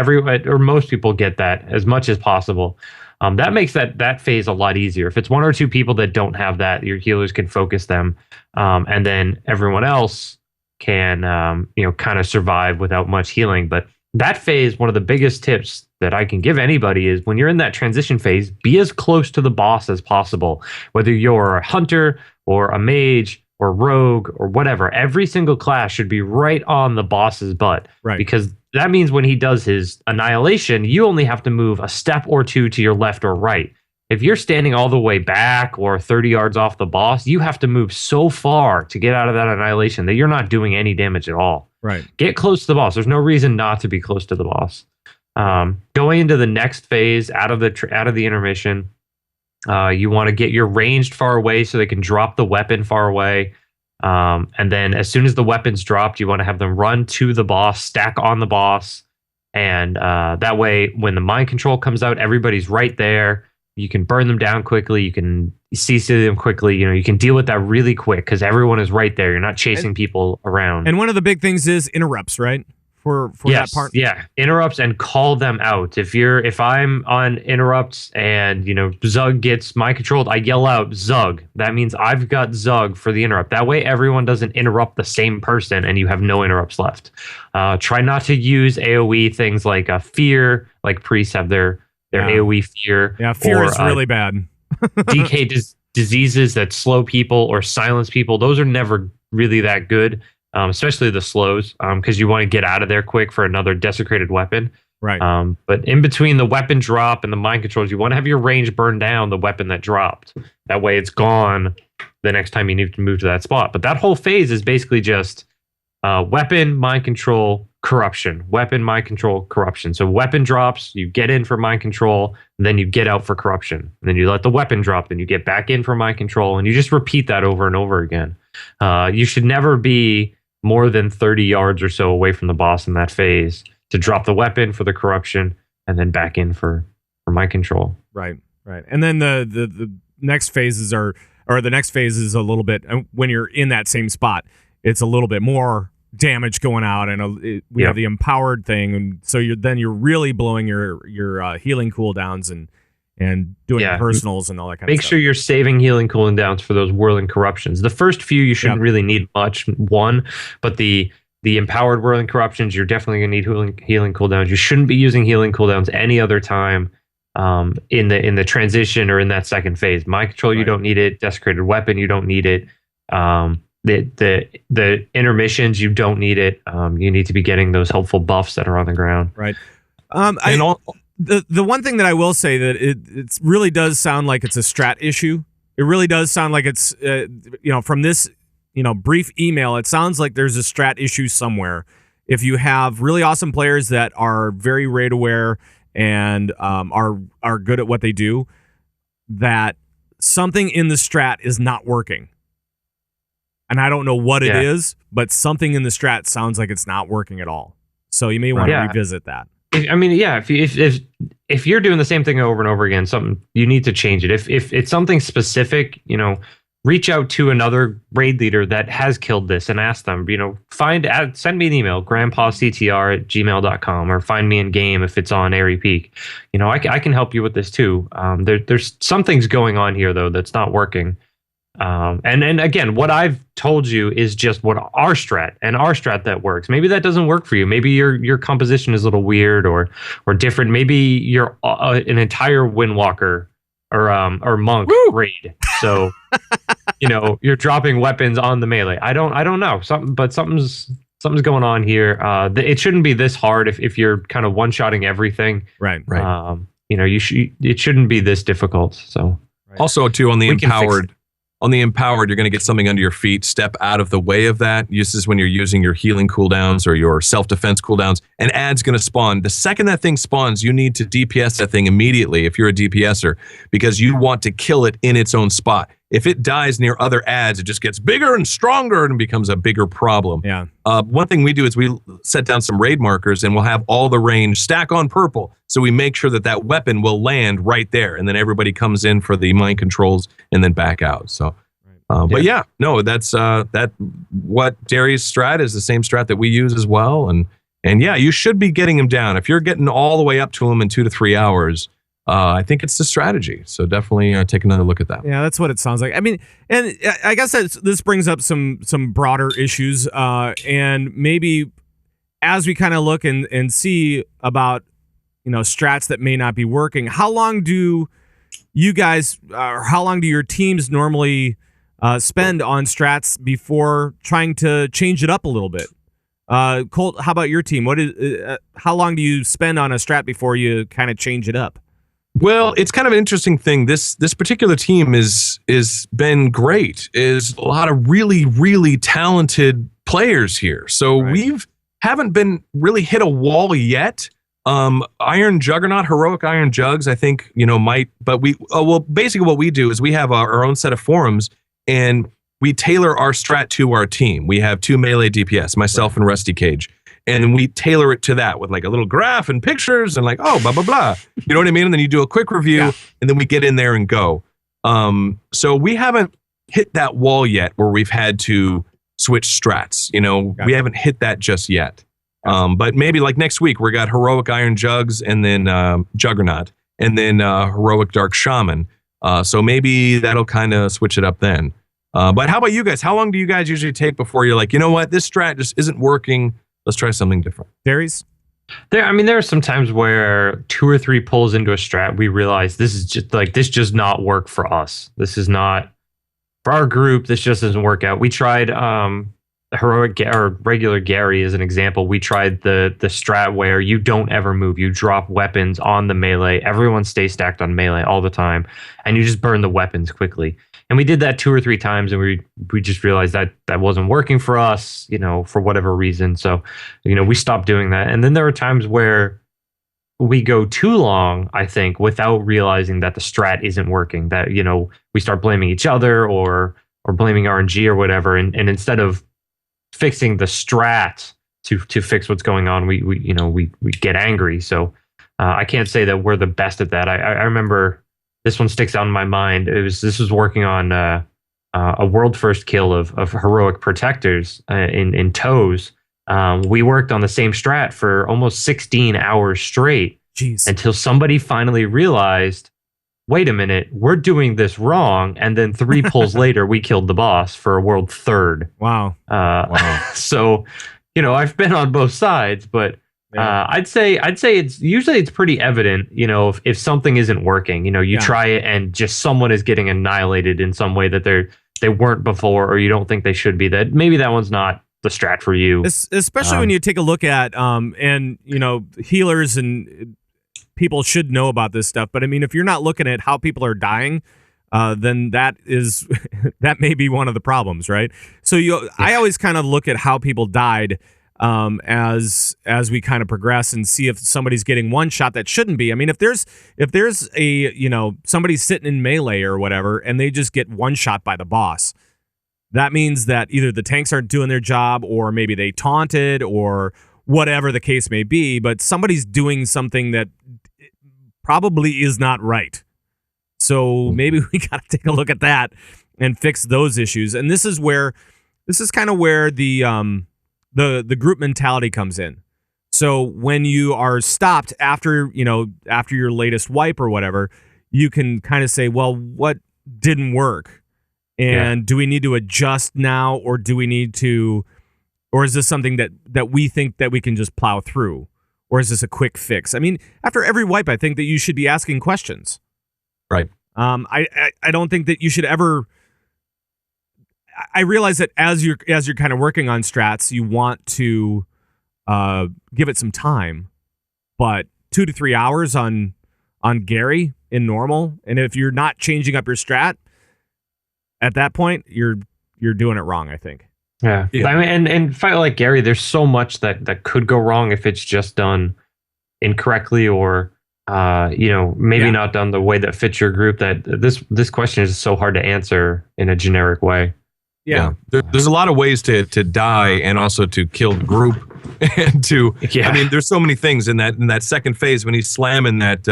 Most people get that as much as possible. That makes that phase a lot easier. If it's one or two people that don't have that, your healers can focus them, and then everyone else can kind of survive without much healing. But that phase, one of the biggest tips that I can give anybody is when you're in that transition phase, be as close to the boss as possible. Whether you're a hunter or a mage or rogue or whatever, every single class should be right on the boss's butt.
Right.
Because that means when he does his annihilation, you only have to move a step or two to your left or right. If you're standing all the way back or 30 yards off the boss, you have to move so far to get out of that annihilation that you're not doing any damage at all.
Right.
Get close to the boss. There's no reason not to be close to the boss. Going into the next phase out of the intermission, you want to get your ranged far away so they can drop the weapon far away. And then as soon as the weapon's dropped, you want to have them run to the boss, stack on the boss. And that way, when the mind control comes out, everybody's right there. You can burn them down quickly. You can CC them quickly. You can deal with that really quick because everyone is right there. You're not chasing people around.
And one of the big things is interrupts, right? For
yes,
that part.
Yeah, interrupts and call them out. If I'm on interrupts and Zug gets mind controlled, I yell out Zug. That means I've got Zug for the interrupt. That way everyone doesn't interrupt the same person and you have no interrupts left. Try not to use AoE things like fear, like priests have their AoE fear.
Yeah, fear is really bad.
DK diseases that slow people or silence people. Those are never really that good. Especially the slows, because you want to get out of there quick for another desecrated weapon.
Right.
But in between the weapon drop and the mind controls, you want to have your range burn down the weapon that dropped. That way it's gone the next time you need to move to that spot. But that whole phase is basically just weapon, mind control, corruption. Weapon, mind control, corruption. So weapon drops, you get in for mind control, and then you get out for corruption. And then you let the weapon drop, then you get back in for mind control, and you just repeat that over and over again. You should never be more than 30 yards or so away from the boss in that phase to drop the weapon for the corruption and then back in for mind control.
Right. And then the next phases the next phase is a little bit, when you're in that same spot, it's a little bit more damage going out, and we have the empowered thing, and so you're really blowing your healing cooldowns and doing personals and all that kind of stuff.
Make sure you're saving healing cooling downs for those whirling corruptions. The first few you shouldn't really need much, but the empowered whirling corruptions, you're definitely going to need healing cooldowns. You shouldn't be using healing cooldowns any other time in the transition or in that second phase. Mind control, you don't need it. Desecrated weapon, you don't need it. The intermissions, you don't need it. You need to be getting those helpful buffs that are on the ground.
Right. The one thing that I will say that it really does sound like it's a strat issue. It really does sound like it's from this brief email, it sounds like there's a strat issue somewhere. if you have really awesome players that are very raid aware and are good at what they do, that something in the strat is not working. And I don't know what it is, but something in the strat sounds like it's not working at all. So you may want to revisit that.
If you're doing the same thing over and over again, something you need to change it. If it's something specific, reach out to another raid leader that has killed this and ask them, send me an email, grandpactr@gmail.com, or find me in game if it's on Airy Peak. I can help you with this too. There's something's going on here though that's not working. And again, what I've told you is just what our strat that works. Maybe that doesn't work for you. Maybe your composition is a little weird or different. Maybe you're an entire Windwalker or monk raid. So, you're dropping weapons on the melee. I don't know. Something's going on here. It shouldn't be this hard if you're kind of one-shotting everything.
Right.
It shouldn't be this difficult. So
also too on the empowered. On the empowered, you're going to get something under your feet. Step out of the way of that. This is when you're using your healing cooldowns or your self-defense cooldowns. An ad's going to spawn. The second that thing spawns, you need to DPS that thing immediately if you're a DPSer, because you want to kill it in its own spot. If it dies near other ads, it just gets bigger and stronger and becomes a bigger problem.
Yeah.
One thing we do is we set down some raid markers and we'll have all the range stack on purple. So we make sure that weapon will land right there. And then everybody comes in for the mind controls and then back out. So, but that's what Derry's strat is, the same strat that we use as well. And yeah, you should be getting him down. If you're getting all the way up to him in 2 to 3 hours, I think it's the strategy. So definitely take another look at that.
Yeah, that's what it sounds like. I mean, and I guess this brings up some broader issues. And maybe as we kind of look and see about, strats that may not be working, how long do you guys, or how long do your teams normally spend on strats before trying to change it up a little bit? Colt, how about your team? How long do you spend on a strat before you kind of change it up?
Well, it's kind of an interesting thing. This particular team is been great. Is a lot of really, really talented players here. So we haven't been really hit a wall yet. Iron Juggernaut, Heroic Iron Jugs, I think, might, but basically what we do is we have our own set of forums and we tailor our strat to our team. We have 2 melee DPS, myself and Rusty Cage. And we tailor it to that with like a little graph and pictures and like, blah, blah, blah. You know what I mean? And then you do a quick review and then we get in there and go. So we haven't hit that wall yet where we've had to switch strats. We haven't hit that just yet. But maybe like next week we got Heroic Iron Jugs and then Juggernaut and then Heroic Dark Shaman. So maybe that'll kind of switch it up then. But how about you guys? How long do you guys usually take before you're like, this strat just isn't working. Let's try something different.
Darius?
There are some times where 2 or 3 pulls into a strat, we realize this does not work for us. This is not for our group. This just doesn't work out. We tried Heroic or regular Gary as an example. We tried the strat where you don't ever move. You drop weapons on the melee. Everyone stays stacked on melee all the time, and you just burn the weapons quickly. And we did that 2 or 3 times, and we just realized that wasn't working for us, for whatever reason. So, we stopped doing that. And then there are times where we go too long, I think, without realizing that the strat isn't working. That we start blaming each other or blaming RNG or whatever, and instead of fixing the strat to fix what's going on, we get angry. So I can't say that we're the best at that. I remember. This one sticks out in my mind. This was working on a world first kill of Heroic Protectors in toes. We worked on the same strat for almost 16 hours straight.
Jeez. Until
somebody finally realized, wait a minute, we're doing this wrong. And then 3 pulls later, we killed the boss for a world third.
Wow.
So, I've been on both sides, but I'd say it's pretty evident, if something isn't working, you try it and just someone is getting annihilated in some way that they weren't before, or you don't think they should be, that maybe that one's not the strat for you.
Especially when you take a look at, and healers and people should know about this stuff. But I mean, if you're not looking at how people are dying, then that may be one of the problems, right? So I always kind of look at how people died. as we kind of progress and see if somebody's getting one shot that shouldn't be. I mean, if there's a somebody sitting in melee or whatever and they just get one shot by the boss, that means that either the tanks aren't doing their job or maybe they taunted or whatever the case may be, but somebody's doing something that probably is not right. So maybe we got to take a look at that and fix those issues. And this is kind of where the group mentality comes in. So when you are stopped after your latest wipe or whatever, you can kind of say, well, what didn't work? And do we need to adjust now, or do we need to, or is this something that we think that we can just plow through? Or is this a quick fix? I mean, after every wipe, I think that you should be asking questions.
Right.
I don't think that you should ever. I realize that as you're kind of working on strats, you want to give it some time, but 2 to 3 hours on Gary in normal, and if you're not changing up your strat, at that point you're doing it wrong, I think.
Yeah. I mean, and fight like Gary, there's so much that could go wrong if it's just done incorrectly or maybe not done the way that fits your group. That this question is so hard to answer in a generic way.
Yeah.
There's a lot of ways to die and also to kill the group and to. I mean, there's so many things in that second phase when he's slamming that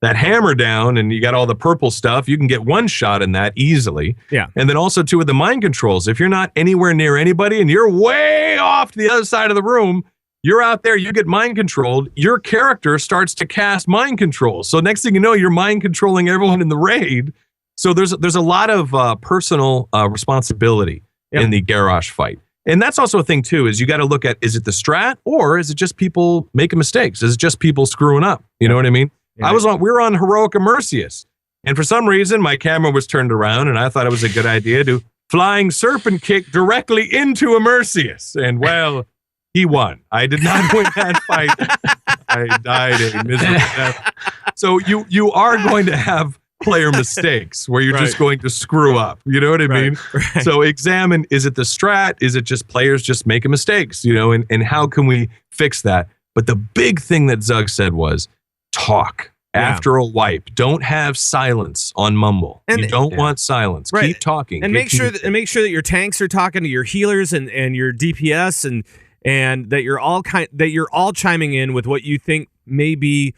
hammer down and you got all the purple stuff. You can get one shot in that easily.
Yeah.
And then also too with the mind controls. If you're not anywhere near anybody and you're way off to the other side of the room, you're out there, you get mind controlled, your character starts to cast mind control. So next thing you know, you're mind controlling everyone in the raid. So there's a lot of personal responsibility in the garage fight. And that's also a thing too, is you got to look at, is it the strat or is it just people making mistakes? Is it just people screwing up? You know what I mean? Yeah. We were on Heroic Immersius, and for some reason my camera was turned around and I thought it was a good idea to flying serpent kick directly into Immersius. And well, he won. I did not win that fight. I died a miserable death. So you are going to have player mistakes where you're just going to screw up. You know what I mean?
Right.
So examine, is it the strat? Is it just players just making mistakes? And how can we fix that? But the big thing that Zug said was talk after a wipe. Don't have silence on Mumble. And you don't want silence.
Right.
Keep talking.
And make sure that your tanks are talking to your healers and your DPS and that you're all chiming in with what you think may be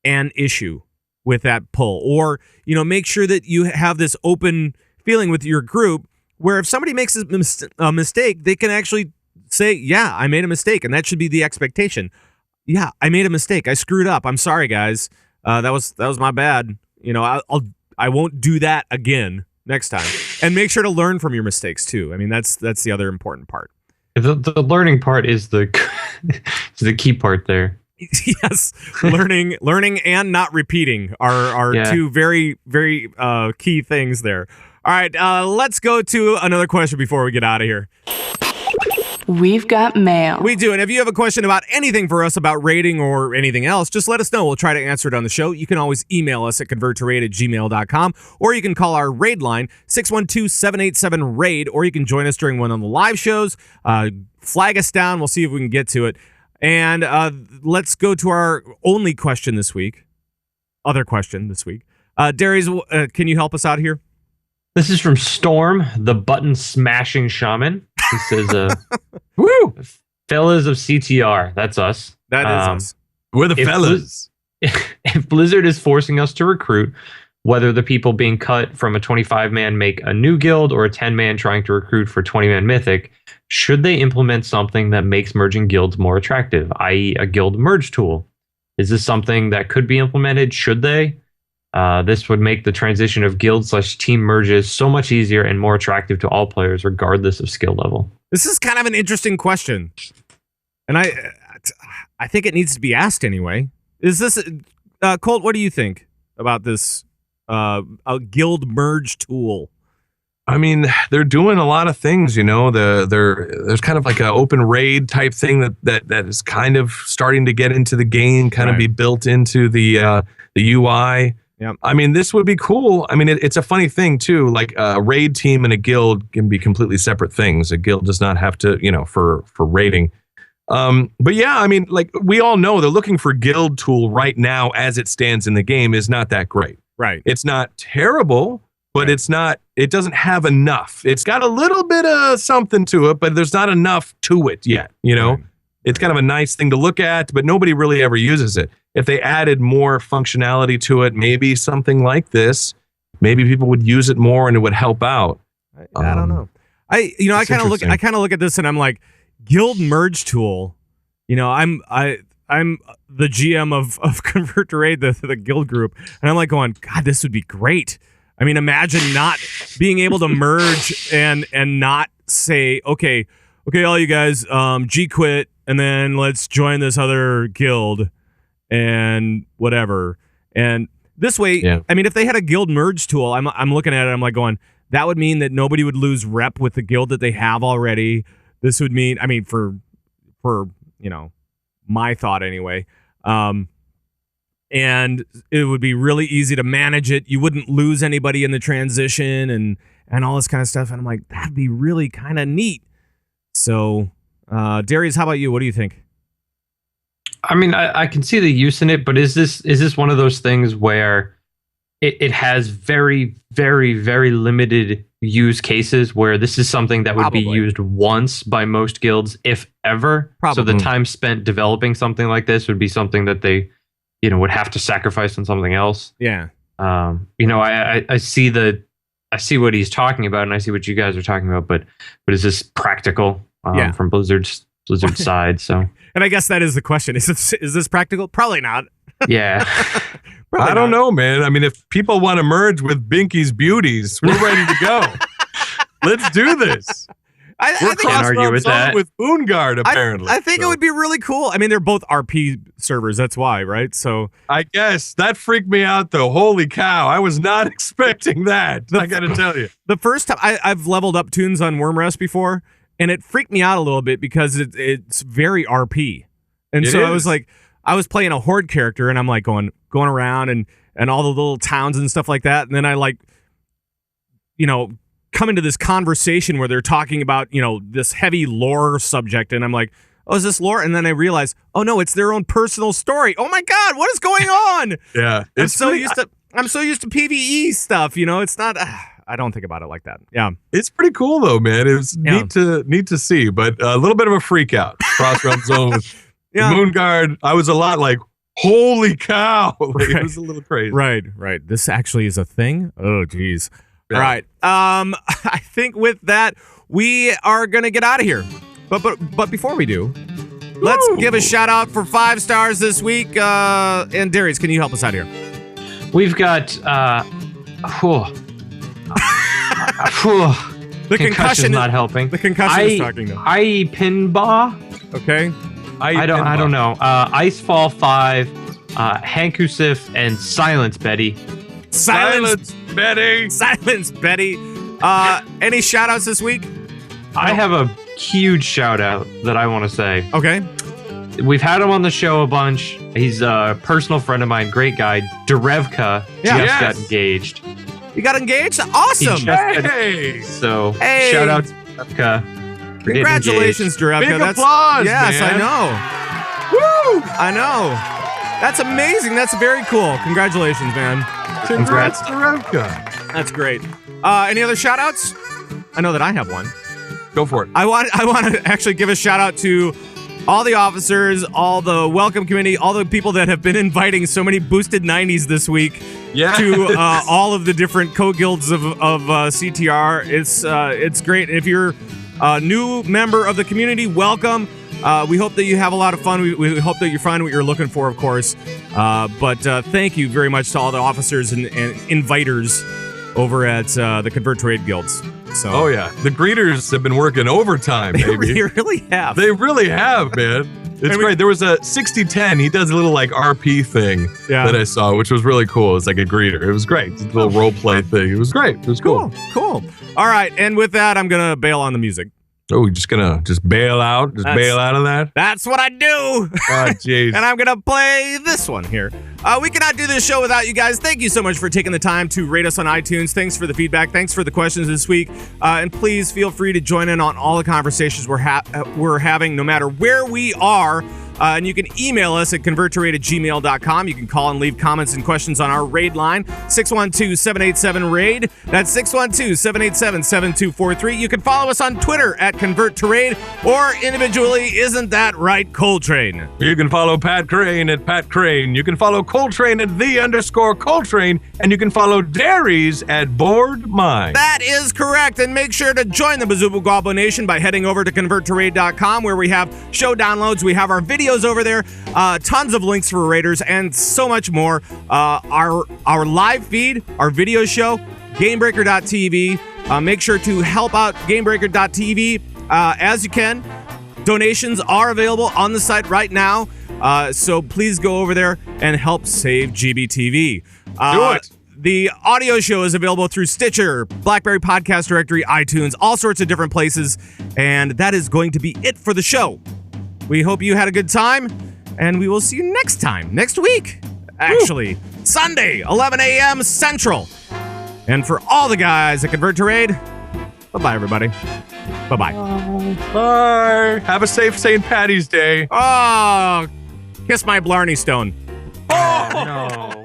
an issue with that pull, or make sure that you have this open feeling with your group where if somebody makes a mistake, they can actually say, yeah, I made a mistake, and that should be the expectation. Yeah, I made a mistake, I screwed up, I'm sorry guys, that was my bad, I won't do that again next time. And make sure to learn from your mistakes too. I mean, that's the other important part.
The learning part is the key part there.
Yes, learning and not repeating are two very, very key things there. All right, let's go to another question before we get out of here.
We've got mail.
We do, and if you have a question about anything for us about rating or anything else, just let us know. We'll try to answer it on the show. You can always email us at converttoraid@gmail.com, or you can call our raid line, 612-787-RAID, or you can join us during one of the live shows. Flag us down. We'll see if we can get to it. And let's go to our only question this week. Other question this week. Darius, can you help us out here?
This is from Storm, the button smashing shaman. He says,
"Woo,
fellas of CTR." That's us.
That is us.
We're the fellas.
If Blizzard is forcing us to recruit, whether the people being cut from a 25-man make a new guild or a 10-man trying to recruit for 20-man mythic, should they implement something that makes merging guilds more attractive, i.e. a guild merge tool? Is this something that could be implemented? Should they? This would make the transition of guild/team merges so much easier and more attractive to all players, regardless of skill level.
This is kind of an interesting question, and I think it needs to be asked anyway. Is this Colt? What do you think about this a guild merge tool?
I mean, they're doing a lot of things. There's kind of like an open raid type thing that is kind of starting to get into the game, kind of be built into the UI.
Yep.
I mean, this would be cool. I mean, it's a funny thing too. Like a raid team and a guild can be completely separate things. A guild does not have to, for raiding. But yeah, I mean, like we all know the looking for guild tool right now as it stands in the game is not that great.
Right.
It's not terrible, but it doesn't have enough. It's got a little bit of something to it, but there's not enough to it yet, you know?
Right.
It's kind of a nice thing to look at, but nobody really ever uses it. If they added more functionality to it, maybe something like this, maybe people would use it more and it would help out.
I don't know. I kind of look at this and I'm like, guild merge tool. You know, I'm the GM of Convert to Raid, the guild group, and I'm like going, God, this would be great. I mean, imagine not being able to merge and not say, okay, all you guys, G quit, and then let's join this other guild and whatever. And this way, I mean, if they had a guild merge tool, I'm looking at it, I'm like going, that would mean that nobody would lose rep with the guild that they have already. This would mean, I mean, for you know, my thought anyway. And it would be really easy to manage it. You wouldn't lose anybody in the transition and all this kind of stuff. And I'm like, that'd be really kind of neat. So, Darius, how about you? What do you think?
I mean, I can see the use in it, but is this one of those things where it has very, very, very limited use cases where this is something that would be used once by most guilds, if ever? So the time spent developing something like this would be something that they, you know, would have to sacrifice on something else.
Yeah.
You know, I see what he's talking about, and I see what you guys are talking about, but is this practical from Blizzard's side? So,
and I guess that is the question: is this practical? Probably not.
Yeah.
I don't know, man. I mean, if people want to merge with Binky's beauties, we're ready to go. Let's do this.
I
can't argue with that.
With Boonguard, apparently.
I think it would be really cool. I mean, they're both RP servers. That's why, right? So
I guess that freaked me out, though. Holy cow! I was not expecting that. I got to tell you,
the first time I've leveled up tunes on Wormrest before, and it freaked me out a little bit because it's very RP, and so I was like, I was playing a horde character, and I'm like going around and all the little towns and stuff like that, and then I like, you know, come into this conversation where they're talking about, you know, this heavy lore subject, and I'm like, oh, is this lore? And then I realize, oh no, it's their own personal story. Oh my God, what is going on?
Yeah,
I'm so used to PvE stuff. You know, it's not. I don't think about it like that. Yeah,
it's pretty cool though, man. It was neat to see, but a little bit of a freak out. Crossroads Zone with Moonguard. I was a lot like, holy cow! Like, it was a little crazy.
Right. This actually is a thing. Oh, geez. Yeah. All right. I think with that, we are gonna get out of here. But before we do, let's give a shout out for 5 stars this week. And Darius, can you help us out here?
We've got
the concussion
not helping.
The concussion is talking though.
Pinba.
Okay.
I don't know. Icefall 5, Hankusif, and Silence Betty.
Silence
Betty.
Silence Betty. Any shout outs this week?
I have a huge shout out that I want to say.
Okay.
We've had him on the show a bunch. He's a personal friend of mine, great guy. Derevka just got engaged.
You got engaged? Awesome.
Shout out to Derevka.
Congratulations, Derevka.
Big applause,
yes,
man.
I know. Woo! I know. That's amazing. That's very cool. Congratulations, man.
Congrats, Derevka.
That's great. Any other shout outs? I know that I have one.
Go for it.
I want to actually give a shout out to all the officers, all the welcome committee, all the people that have been inviting so many boosted 90s this week to all of the different co-guilds of CTR. It's great. If you're a new member of the community, welcome. We hope that you have a lot of fun. We hope that you find what you're looking for, of course. But thank you very much to all the officers and inviters over at the Convert to Raid guilds. So,
oh yeah, the greeters have been working overtime, baby.
They really have.
They really have, man. It's great. There was a 6010. He does a little like RP thing that I saw, which was really cool. It's like a greeter. It was great. It's a little role play thing. It was great. It was cool.
Cool. All right. And with that, I'm going to bail on the music.
Oh, you're just gonna bail out? Bail out of that?
That's what I do.
Oh, jeez.
And I'm going to play this one here. We cannot do this show without you guys. Thank you so much for taking the time to rate us on iTunes. Thanks for the feedback. Thanks for the questions this week. And please feel free to join in on all the conversations we're having, no matter where we are. And you can email us at converttoraid@gmail.com. You can call and leave comments and questions on our raid line, 612-787-RAID. That's 612-787-7243. You can follow us on Twitter at converttoraid or individually, isn't that right, Coltrane?
You can follow Pat Crane at Pat Crane. You can follow Coltrane at _Coltrane. And you can follow Dairies at Board Mine.
That is correct. And make sure to join the Bazooka Goblin Nation by heading over to converttoraid.com, where we have show downloads. We have our videos over there, tons of links for Raiders, and so much more. Our live feed, our video show, Gamebreaker.tv. Make sure to help out Gamebreaker.tv as you can. Donations are available on the site right now, so please go over there and help save GBTV.
Do it.
The audio show is available through Stitcher, BlackBerry Podcast Directory, iTunes, all sorts of different places, and that is going to be it for the show. We hope you had a good time, and we will see you next week. Actually, Sunday, 11 a.m. Central. And for all the guys that Convert to Raid, bye-bye, everybody. Bye-bye.
Bye. Have a safe St. Patty's Day.
Oh, kiss my Blarney Stone.
Oh, no.